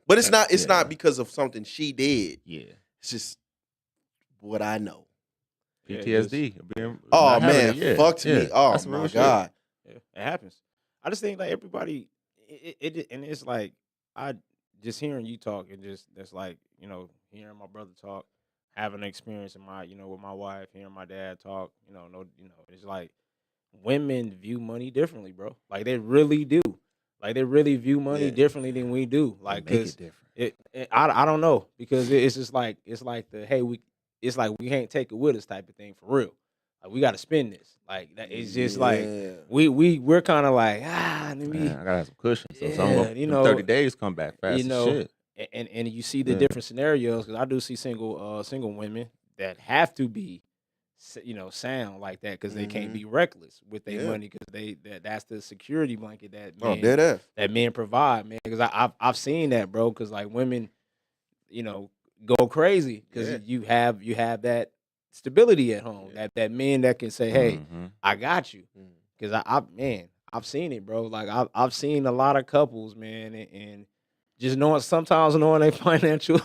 but it's not Yeah. because of something she did. Yeah. It's just what I know. Yeah, PTSD. Oh not having man, it. Yeah. fucked Yeah. me. Oh That's some my real shit. God. Yeah, it happens. I just think like everybody, and it's like I just hearing you talk and just that's like, you know, hearing my brother talk, having an experience in my, you know, with my wife, hearing my dad talk, it's like women view money differently, bro. Like they really do. Like they really view money Yeah. differently than we do. Like Make 'cause it different. I don't know because it's just like it's like it's like we can't take it with us type of thing for real. Like we got to spend this. Like that. It's just like Yeah. we're kind of like let me Man, I gotta have some cushion. So Yeah, some of you them know, 30 days come back fast you as know, shit. and you see the Yeah. different scenarios because I do see single women that have to be sound like that because they can't Mhm. be reckless with their Yeah. money because that's the security blanket that Oh, men, dead ass. that men provide, man. Because I've seen that, bro. Because like women, go crazy because Yeah. you have that stability at home. Yeah. That men that can say, "Hey, Mhm. I got you." Mhm. Because I've seen it, bro. Like I've seen a lot of couples, man, and just sometimes knowing their financial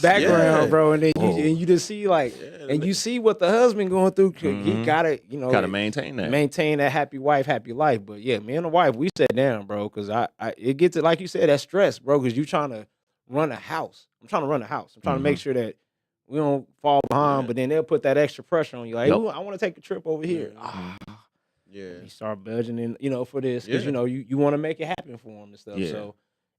background, Yeah. bro, and then Whoa. you just see like, Yeah, and you see what the husband going through. He Mhm. gotta, Gotta maintain that. maintain that happy wife, happy life. But yeah, me and the wife, we sat down, bro, because it gets to like you said, that stress, bro, because you trying to run a house. I'm trying to run a house. I'm trying to make sure that we don't fall behind. Yeah. But then they'll put that extra pressure on you, like, Yup. "Ooh, I want to take a trip over here." Mhm. Yeah. You start budgeting, for this because Yeah. you want to make it happen for them and stuff. Yeah. So,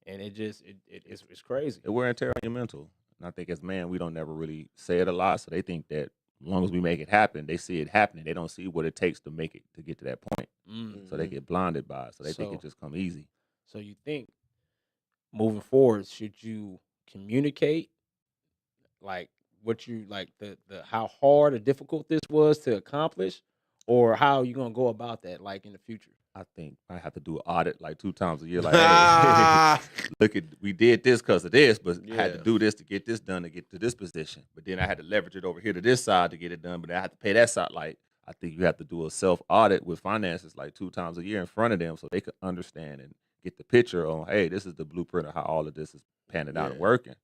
and it's crazy. It wear and tear on your mental. And I think as men, we don't never really say it a lot. So they think that as long as we make it happen, they see it happening. They don't see what it takes to make it to get to that point. So they Mhm. get blinded by it. So they think So- it just come easy. So you think moving forward, should you communicate like what you like the how hard or difficult this was to accomplish, or how you gonna go about that like in the future? I think I have to do an audit like 2 times a year. Like, hey, look at we did this because of this, but I had to do this to get this done to get to this position. But then I had to leverage it over here to this side to get it done. But I had to pay that side. Like, I think you have to do a self audit with finances like 2 times a year in front of them so they could understand and get the picture on. Hey, this is the blueprint of how all of this is panning out and working.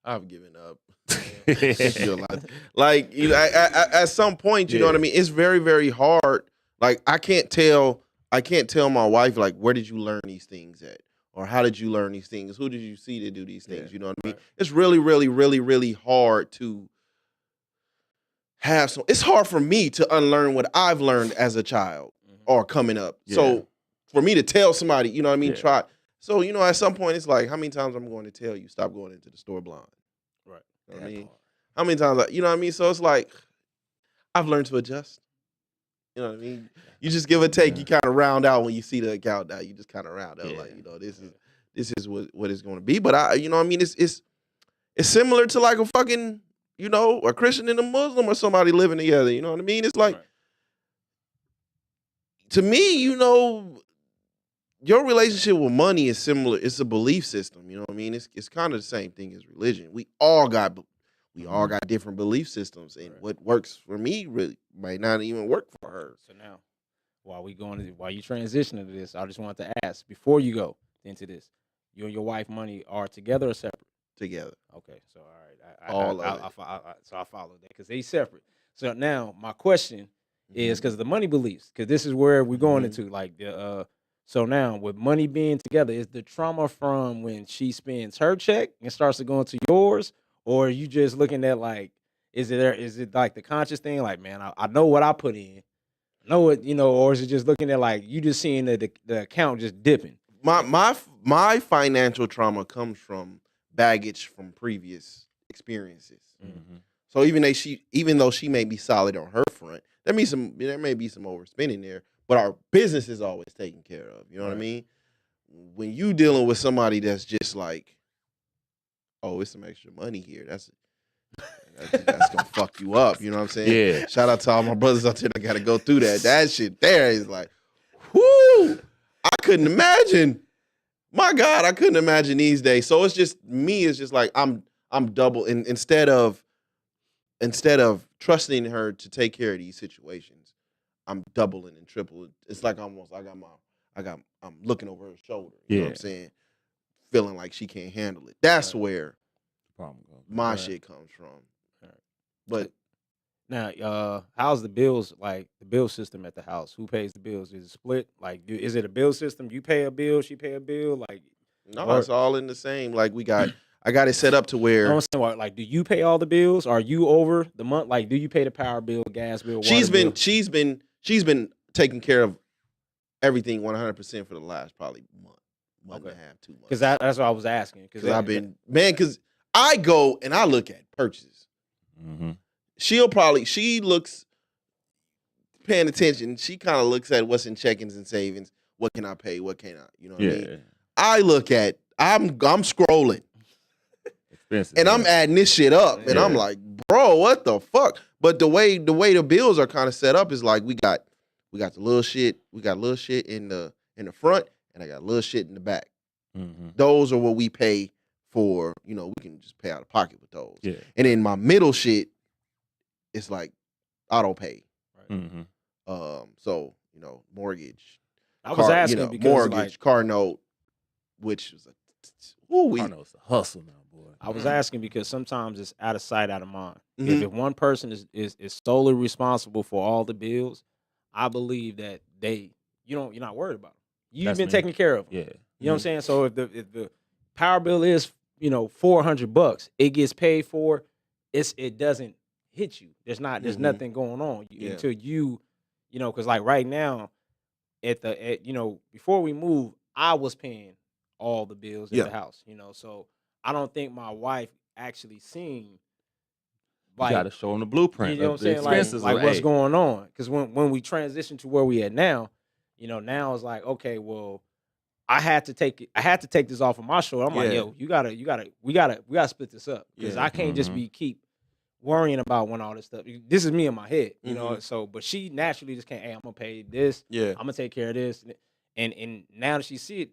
I've given up. Like, you know, at some point, you know what I mean. It's very, very hard. Like, I can't tell my wife, like, where did you learn these things at, or how did you learn these things? Who did you see to do these things? You know what I mean. Right. It's really, really, really, really hard to have some. It's hard for me to unlearn what I've learned as a child or coming up. So for me to tell somebody, you know what I mean, try. So, you know, at some point, it's like, how many times I'm going to tell you, stop going into the store blind? Right. You know what I mean? How many times, you know what I mean? So it's like, I've learned to adjust. You know what I mean? You just give or take. You kind of round out when you see the account now. You just kind of round out like, you know, this is what it's going to be. But you know what I mean? It's similar to like a fucking, you know, a Christian and a Muslim or somebody living together. You know what I mean? It's like, to me, you know, your relationship with money is similar. It's a belief system. You know what I mean? It's kind of the same thing as religion. We all got different belief systems, and what works for me really might not even work for her. So now, while you transition into this, I just wanted to ask before you go into this, you and your wife money are together or separate? Together. Okay, so all right, I followed that because they separate. So now my question is, because the money beliefs, because this is where we're going into like the. So now, with money being together, is the trauma from when she spends her check and starts to go into yours, or are you just looking at like, is it like the conscious thing, like, man, I know what I put in, I know it, you know, or is it just looking at like you just seeing the account just dipping? My financial trauma comes from baggage from previous experiences. So even though she may be solid on her front, there may be some overspending there. But our business is always taken care of. You know what I mean? When you dealing with somebody that's just like, oh, it's some extra money here. That's gonna fuck you up. You know what I'm saying? Yeah. Shout out to all my brothers out there that got to go through that. That shit there is like, whoo! I couldn't imagine. My God, I couldn't imagine these days. So it's just me. It's just like I'm double. And instead of trusting her to take care of these situations, I'm doubling and tripling. It's like almost I'm looking over her shoulder. You know what I'm saying? Feeling like she can't handle it. That's where my shit comes from. But now, how's the bills, like the bill system at the house? Who pays the bills? Is it split? Like, is it a bill system? You pay a bill, she pay a bill? Like, no, it's all in the same. Like I got it set up to where. I'm saying, like, do you pay all the bills? Are you over the month? Like, do you pay the power bill, gas bill, water bill? She's been taking care of everything 100% for the last probably month and a half, 2 months. Because that's what I was asking. Because I go and I look at purchases. She looks paying attention. She kind of looks at what's in checkings and savings. What can I pay? What can't I? You know what I mean? I look at, I'm scrolling. And I'm adding this shit up. And I'm like, bro, what the fuck? But the way the bills are kind of set up is like we got the little shit. We got little shit in the front, and I got little shit in the back. Those are what we pay for. You know, we can just pay out of pocket with those. Yeah. And then my middle shit, it's like auto pay. Right. So you know, mortgage. I was asking because mortgage, car note, which was car note's a hustle now. I was asking because sometimes it's out of sight, out of mind. If one person is solely responsible for all the bills, I believe that you're not worried about them. You've been taking care of them. Yeah. You know what I'm saying? So if the power bill is, you know, $400, it gets paid for, it doesn't hit you. There's nothing going on until you know, because like right now you know, before we moved, I was paying all the bills in the house, you know, so I don't think my wife actually seen. Like, you got to show them the blueprint. You know what I'm saying? Like what's going on? Because when we transition to where we at now, you know, now it's like, okay, well, I had to take this off of my shoulder. I'm like, yo, we gotta split this up because I can't just keep worrying about when all this stuff. This is me in my head, you know. So, but she naturally just can't. Hey, I'm gonna pay this. Yeah, I'm gonna take care of this. And now that she see it,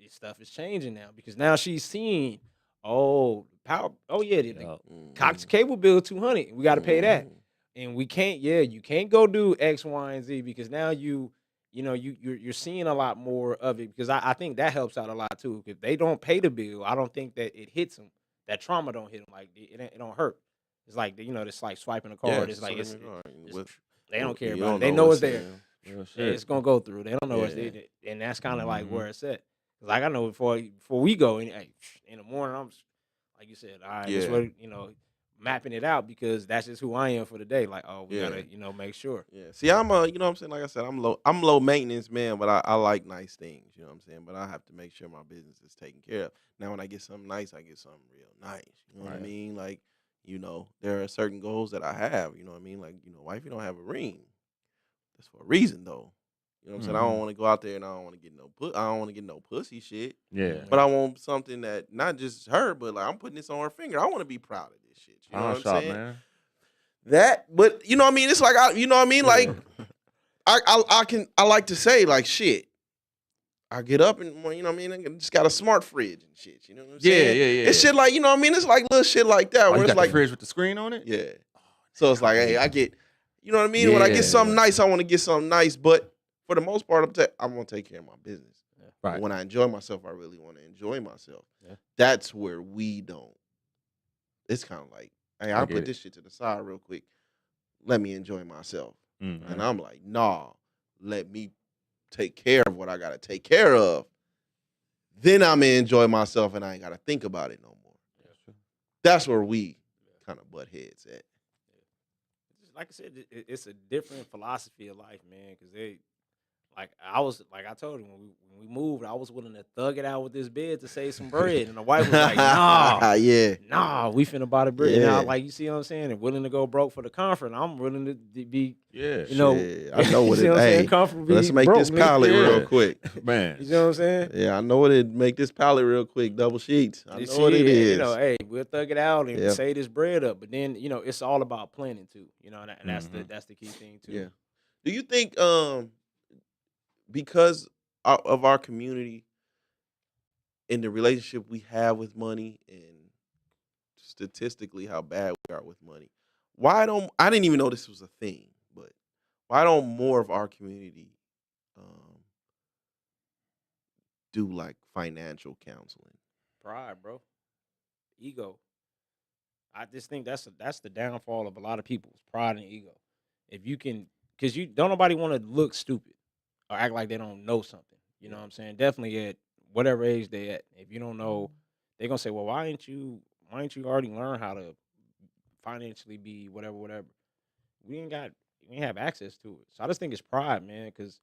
stuff is changing now because now she's seeing, oh, power. Oh yeah, the Yup. Cox cable bill $200. We got to pay that, Mhm. and we can't. Yeah, you can't go do X, Y, and Z because now you're seeing a lot more of it because I think that helps out a lot too. If they don't pay the bill, I don't think that it hits them. That trauma don't hit them like it don't hurt. It's like it's like swiping a Yeah, card. It's like so it's, they make- it's what- they don't care you about it. don't They know know what's it's there. in. Real Yeah, shit. it's gonna go through. They don't know Yeah. and that's kind of like Mhm. where it's at. Like I know before we go in the morning, I'm like you said, all right, this Yeah. way, mapping it out because that's just who I am for the day. Like, oh, we Yeah. gotta, make sure. Yeah. See, I'm you know what I'm saying? Like I said, I'm low maintenance, man, but I like nice things, you know what I'm saying? But I have to make sure my business is taken care of. Now when I get something nice, I get something real nice. You know what I Right. mean? Like, there are certain goals that I have, you know what I mean? Like, wife, you don't have a ring. That's for a reason though. You know what I'm saying? I don't Mhm. want to go out there and I don't want to get no pussy shit. Yeah. But I want something that not just her, but like I'm putting this on her finger. I want to be proud of this shit. You know Pawn what I'm shop, saying? man. That, but you know what I mean? It's like you know what I mean? Like Yeah. I like to say like shit. I get up and you know what I mean? I just got a smart fridge and shit. You know what I'm Yeah, saying? yeah. It's shit like, you know what I mean? It's like little shit like that Oh, where you it's got like the fridge with the screen on it? yeah. So it's like, hey, I get, you know what I mean? Yeah. When I get something nice, I want to get something nice. But for the most part, I'm gonna take care of my business. Right. But when I enjoy myself, I really want to enjoy myself. Yeah. That's where we don't. It's kind of like, hey, I'll get put it. this shit to the side real quick. Let me enjoy myself. Mhm. And I'm like, nah, let me take care of what I gotta take care of. Then I'm gonna enjoy myself and I ain't gotta think about it no more. That's where we kind of butt heads at. Like I said, it's a different philosophy of life, man. Because I told him when we moved, I was willing to thug it out with this bed to save some bread, and the wife was like, "Nah, yeah. nah, we finna buy the bread." And now, Yeah. like you see what I'm saying, and willing to go broke for the comfort. I'm willing to be, Yeah. Shit, I know you what see it. what I'm saying, Hey, comfort. Be let's make broke, this nigga. palette Yeah. real quick. Man. You know what I'm saying? Yeah, I know what it. Make this palette real quick. Double sheets. I know what it Shit, is. hey, we'll thug it out and Yeah. save this bread up. But then, it's all about planning too. And that's Mhm. that's the key thing too. Yeah. Do you think because of our community and the relationship we have with money and statistically how bad we are with money, I didn't even know this was a thing, but why don't more of our community do like financial counseling? Pride, bro. Ego. I just think that's the downfall of a lot of people. It's pride and ego. If you can, because you don't nobody want to look stupid or act like they don't know something. You know what I'm saying? Definitely at whatever age they at. If you don't know, they're gonna say, "Well, why ain't you already learn how to financially be whatever?" We ain't have access to it. So I just think it's pride, man, because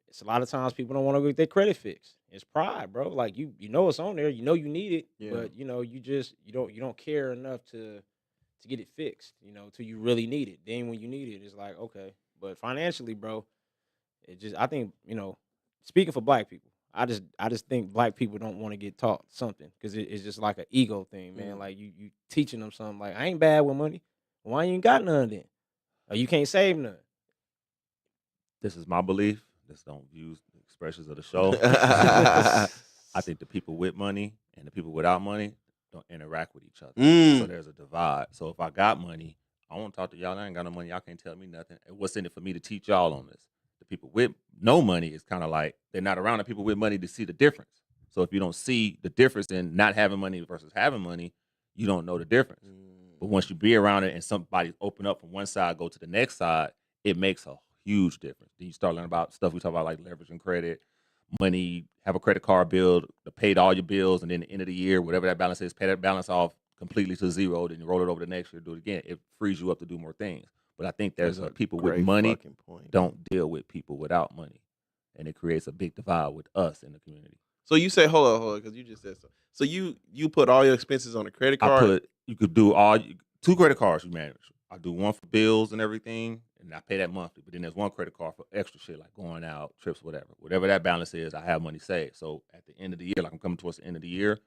it's a lot of times people don't want to get their credit fixed. It's pride, bro. Like you know it's on there, you know you need it, Yeah. but you don't care enough to get it fixed, till you really need it. Then when you need it, it's like, okay. But financially, bro, I think, speaking for black people, I just think black people don't want to get taught something because it's just like an ego thing, man. Mm. Like you teaching them something like, I ain't bad with money. Why you ain't got none then? Or you can't save none. This is my belief. Just don't use the expressions of the show. I think the people with money and the people without money don't interact with each other. So there's a divide. So if I got money, I won't talk to y'all. I ain't got no money. Y'all can't tell me nothing. And what's in it for me to teach y'all on this? The people with no money is kind of like they're not around the people with money to see the difference. So if you don't see the difference in not having money versus having money, you don't know the difference. But once you be around it and somebody open up from one side, go to the next side, it makes a huge difference. Then you start learning about stuff we talk about like leveraging credit, money, have a credit card bill, paid all your bills, and then at the end of the year, whatever that balance is, pay that balance off completely to zero. Then you roll it over the next year, do it again. It frees you up to do more things. But I think there's people with money don't deal with people without money, and it creates a big divide with us in the community. So you say, hold on, because you just said so. So you put all your expenses on a credit card? You could do two credit cards you manage. I do one for bills and everything, and I pay that monthly. But then there's one credit card for extra shit like going out, trips, whatever. Whatever that balance is, I have money saved. So at the end of the year, like I'm coming towards the end of the year,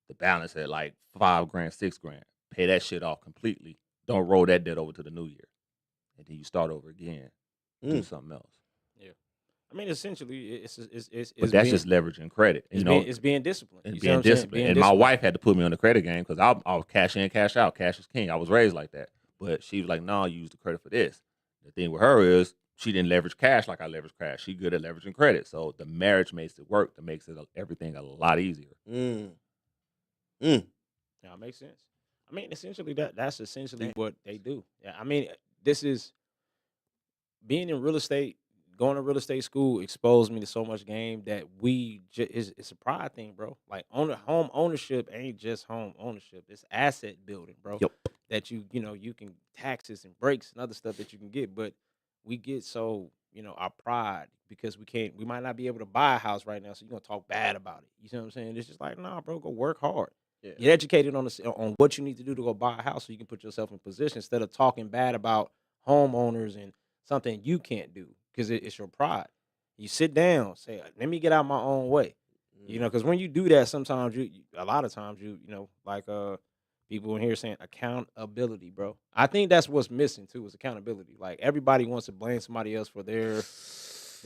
the balance at like $5,000, $6,000. Pay that shit off completely. Don't roll that debt over to the new year. And then you start over again. Do something else. Yeah. I mean, essentially, it's But that's being just leveraging credit. it's being disciplined. And You see what being I'm saying? disciplined. Being And my disciplined. wife had to put me on the credit game because I'll cash in, cash out. Cash is king. I was raised like that. But she was like, no, use the credit for this. The thing with her is she didn't leverage cash like I leverage cash. She good at leveraging credit. So the marriage makes it work. That makes it everything a lot easier. Mm. Yeah, it makes sense. I mean, essentially that's essentially what they do. Yeah, I mean, this is being in real estate, going to real estate school exposed me to so much game that it's a pride thing, bro. Like home ownership ain't just home ownership; it's asset building, bro. Yep. That you can taxes and breaks and other stuff that you can get, but we get so our pride because we might not be able to buy a house right now, so you're gonna talk bad about it. You see what I'm saying? It's just like, nah, bro, go work hard. Yeah. Get educated on what you need to do to go buy a house so you can put yourself in position instead of talking bad about homeowners and something you can't do because it's your pride. You sit down, say, "Let me get out my own way," because when you do that, sometimes a lot of times like people in here saying accountability, bro. I think that's what's missing too is accountability. Like everybody wants to blame somebody else for their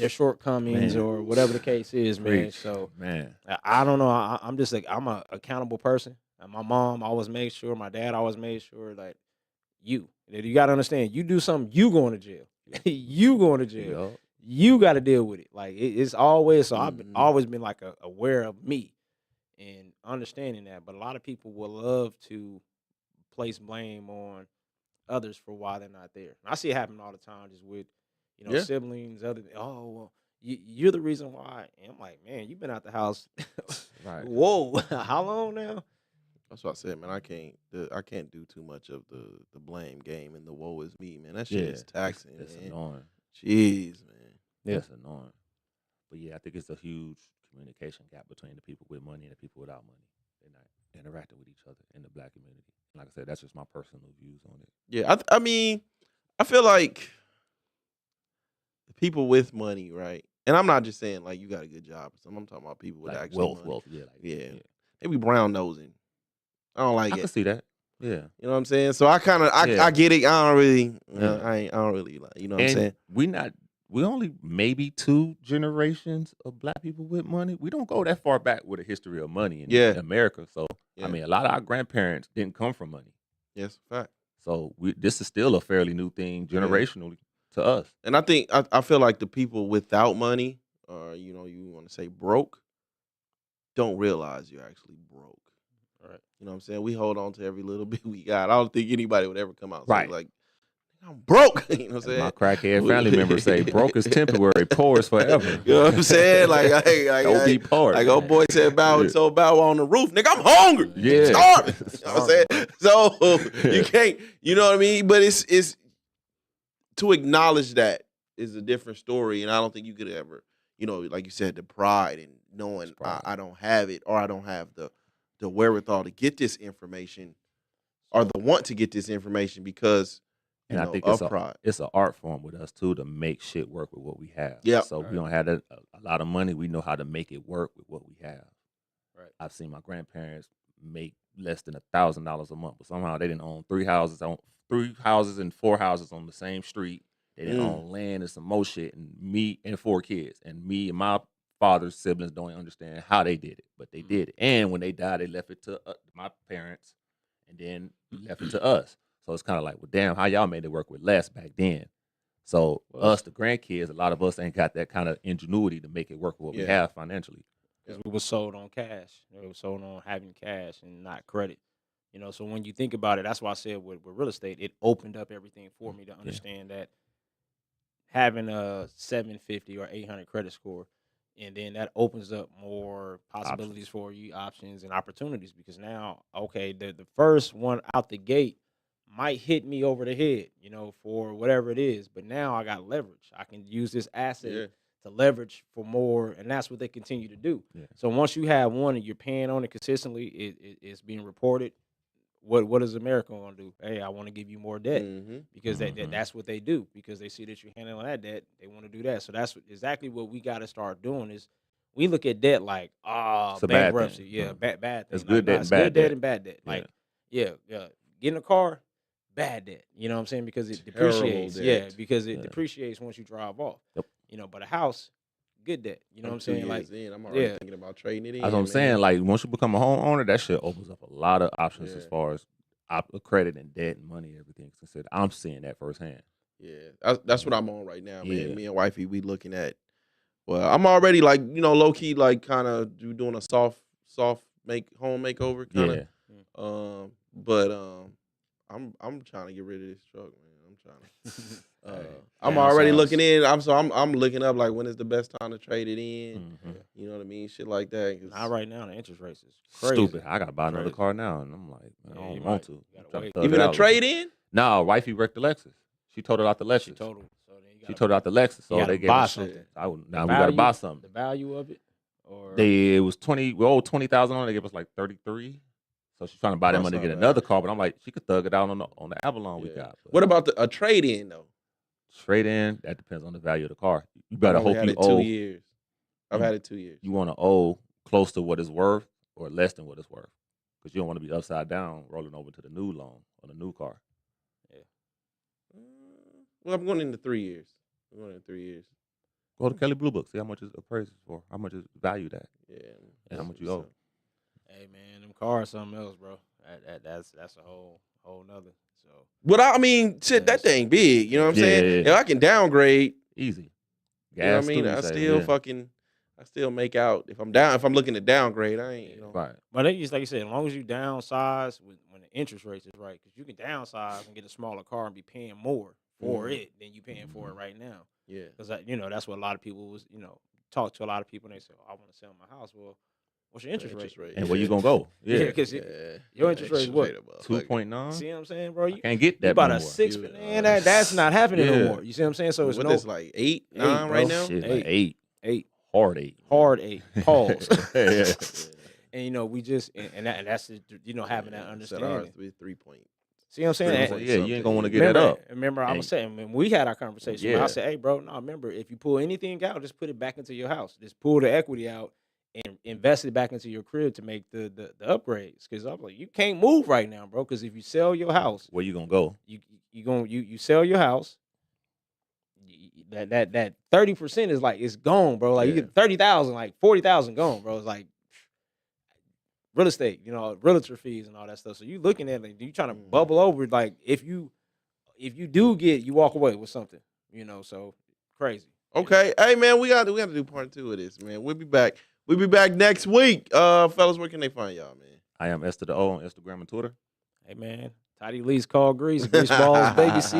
shortcomings Man. or whatever the case is, man. Preach. So Man. I don't know. I'm just like I'm a accountable person. And my mom always made sure, my dad always made sure that you got to understand. You do something, you going to jail. You going to jail. Yup. You got to deal with it. Like it's always. So I've Mhm. always been like aware of me and understanding that. But a lot of people will love to place blame on others for why they're not there. And I see it happen all the time, just with Yeah. siblings. Oh well, you're the reason why. And I'm like, man, you've been out the house. Right. Whoa, how long now? That's what I said, man. I can't do too much of the blame game and the woe is me, man. That shit is taxing, It's man. annoying. Jeez, man. Yeah. It's annoying. But yeah, I think it's a huge communication gap between the people with money and the people without money. They're not interacting with each other in the black community. Like I said, that's just my personal views on it. Yeah, I mean, I feel like the people with money, right? And I'm not just saying like you got a good job or something. I'm talking about people with Like actual money. wealth, yeah. Yeah. They be brown nosing. I don't like I it. can see that. Yeah. You know what I'm saying? So I kind of Yeah. I get it. I don't really Yeah. I don't really like. You know what I'm saying? We only maybe 2 generations of black people with money. We don't go that far back with a history of money in America. So Yeah. I mean, a lot of our grandparents didn't come from money. Yes, fact. So this is still a fairly new thing generationally to us. And I think I feel like the people without money, or you want to say broke, don't realize you're actually broke. Right. You know what I'm saying? We hold on to every little bit we got. I don't think anybody would ever come out and say Right. like, I'm broke. You know what I'm As saying? my crackhead family members say, broke is temporary, poor is forever. You know what I'm saying? Like, Don't be poor. Like old boy said about on the roof, nigga, I'm hungry. Yeah. Starving. You know what I'm saying? Starving, So you can't, you know what I mean? But it's to acknowledge that is a different story. And I don't think you could ever, like you said, the pride and knowing I don't have it or I don't have the wherewithal to get this information or the want to get this information because And I think pride. it's an art form with us too to make shit work with what we have. Yeah. So we don't have a lot of money. We know how to make it work with what we have. Right. I've seen my grandparents make less than $1,000 a month, but somehow they didn't own 3 houses and 4 houses on the same street. They didn't own land and some more shit. And me and 4 kids, and me and my father's siblings don't understand how they did it, but they did it. And when they died, they left it to my parents, and then left it to us. So it's kind of like, well, damn, how y'all made it work with less back then? So us, the grandkids, a lot of us ain't got that kind of ingenuity to make it work with what we have financially. Because we were sold on cash. We were sold on having cash and not credit. So when you think about it, that's why I said with real estate, it opened up everything for me to understand that having a 750 or 800 credit score, and then that opens up more possibilities for you, options and opportunities. Because now, okay, the first one out the gate might hit me over the head, for whatever it is. But now I got leverage. I can use this asset to leverage for more, and that's what they continue to do. Yeah. So once you have one and you're paying on it consistently, it's being reported. What is America gonna do? Hey, I want to give you more debt because that's what they do because they see that you're handling that debt. They want to do that. So that's exactly what we got to start doing. Is we look at debt like It's a bankruptcy, bad thing. bad thing. It's good debt and it's bad good debt debt. and bad debt. Yeah. Like getting a car, bad debt. You know what I'm saying? Because it Terrible depreciates. debt. Yeah, because it depreciates once you drive off. Yep. But a house, good debt. You know what I'm 2 saying? years Like, in, I'm already yeah. thinking about trading it in. That's what I'm man. saying. Like once you become a homeowner, that shit opens up a lot of options as Yeah. far as credit and debt and money, everything considered. I'm seeing that firsthand. Yeah, that's what I'm on right now, man. Yeah. Me and wifey, we looking at. Well, I'm already like low key like kind of doing a soft home makeover kind of. Yeah. But I'm trying to get rid of this truck, man. I'm trying to. Hey, I'm already downsize. looking in. I'm looking up like when is the best time to trade it in. Mhm. You know what I mean? Shit like that. 'Cause Not right now. The interest rates is crazy. Stupid. I gotta buy another Crazy. car now, and I'm like, man, Yeah, I you don't might- want to. you gotta I'm trying to wait. thug Even it a out. trade in. No, wifey wrecked the Lexus. She totaled out the Lexus. She totaled. So then you She gotta, totaled out the Lexus, so you gotta they gave buy us something. now The we gotta value- buy The something. value of it, or It was 20. We owed 20,000 on it. They gave us like 33. So she's trying to buy that That's money to not get bad. another car. But I'm like, she could thug it out on the Avalon we Yeah. got. But What about a trade in though? straight in? That depends on the value of the car. You I've better only hope had you it owe. 2 years. I've You- had it 2 years. You want to owe close to what it's worth or less than what it's worth, because you don't want to be upside down rolling over to the new loan on the new car. Well, I'm going into 3 years. I'm going into 3 years. Go to Kelly Blue Book, see how much it's appraised for, how much is valued at, Yeah. and how much you owe. hey man, them cars something else, bro. That's a whole nother. So But I mean, shit, that Yes. thing big. You know what I'm saying? Yeah. If I can downgrade, Easy. you know what I Gas mean? too, you I say, still yeah. I still make out if I'm looking to downgrade, I ain't, you know. Right. But it just like you said, as long as you downsize when the interest rates is right, because you can downsize and get a smaller car and be paying more for Mhm. it than you paying for it right now. Yeah. Because that's what a lot of people was talk to a lot of people and they say, oh, I want to sell my house. Well, what's your interest rate? And where you gonna go? Yeah, Yeah. because your interest rate is what? 2.9. See what I'm saying, bro? I can't get You that bought no a more. six, You- man. That's not happening no Yeah. more. You see what I'm saying? So it's What no this like 8, 9 bro. right now? Shit, Eight. like 8. 8 Hard 8. hard 8 pause. Yeah. And we just and that's having that Said understanding. ours with 3 point. See what I'm saying? So, And- yeah, you ain't gonna want to get remember, that up. Remember, I was And- saying when we had our conversation, I Yeah. said, "Hey, bro, no, remember if you pull anything out, just put it back into your house. Just pull the equity out and invest it back into your crib to make the upgrades." Because I'm like, you can't move right now, bro. Because if you sell your house, Where you gonna go? you sell your house. That 30% is like it's gone, bro. Like you Yeah. get 30,000, like 40,000 gone, bro. It's like real estate, realtor fees and all that stuff. So you looking at it, you trying to bubble over. Like if you do you walk away with something, so crazy. Okay. Hey man, we got to do part 2 of this, man. We'll be back. We'll be back next week. Fellas, where can they find y'all, man? I am Esther the O on Instagram and Twitter. Hey man, Toddy Lee's Call Grease, Grease Balls, Baby C.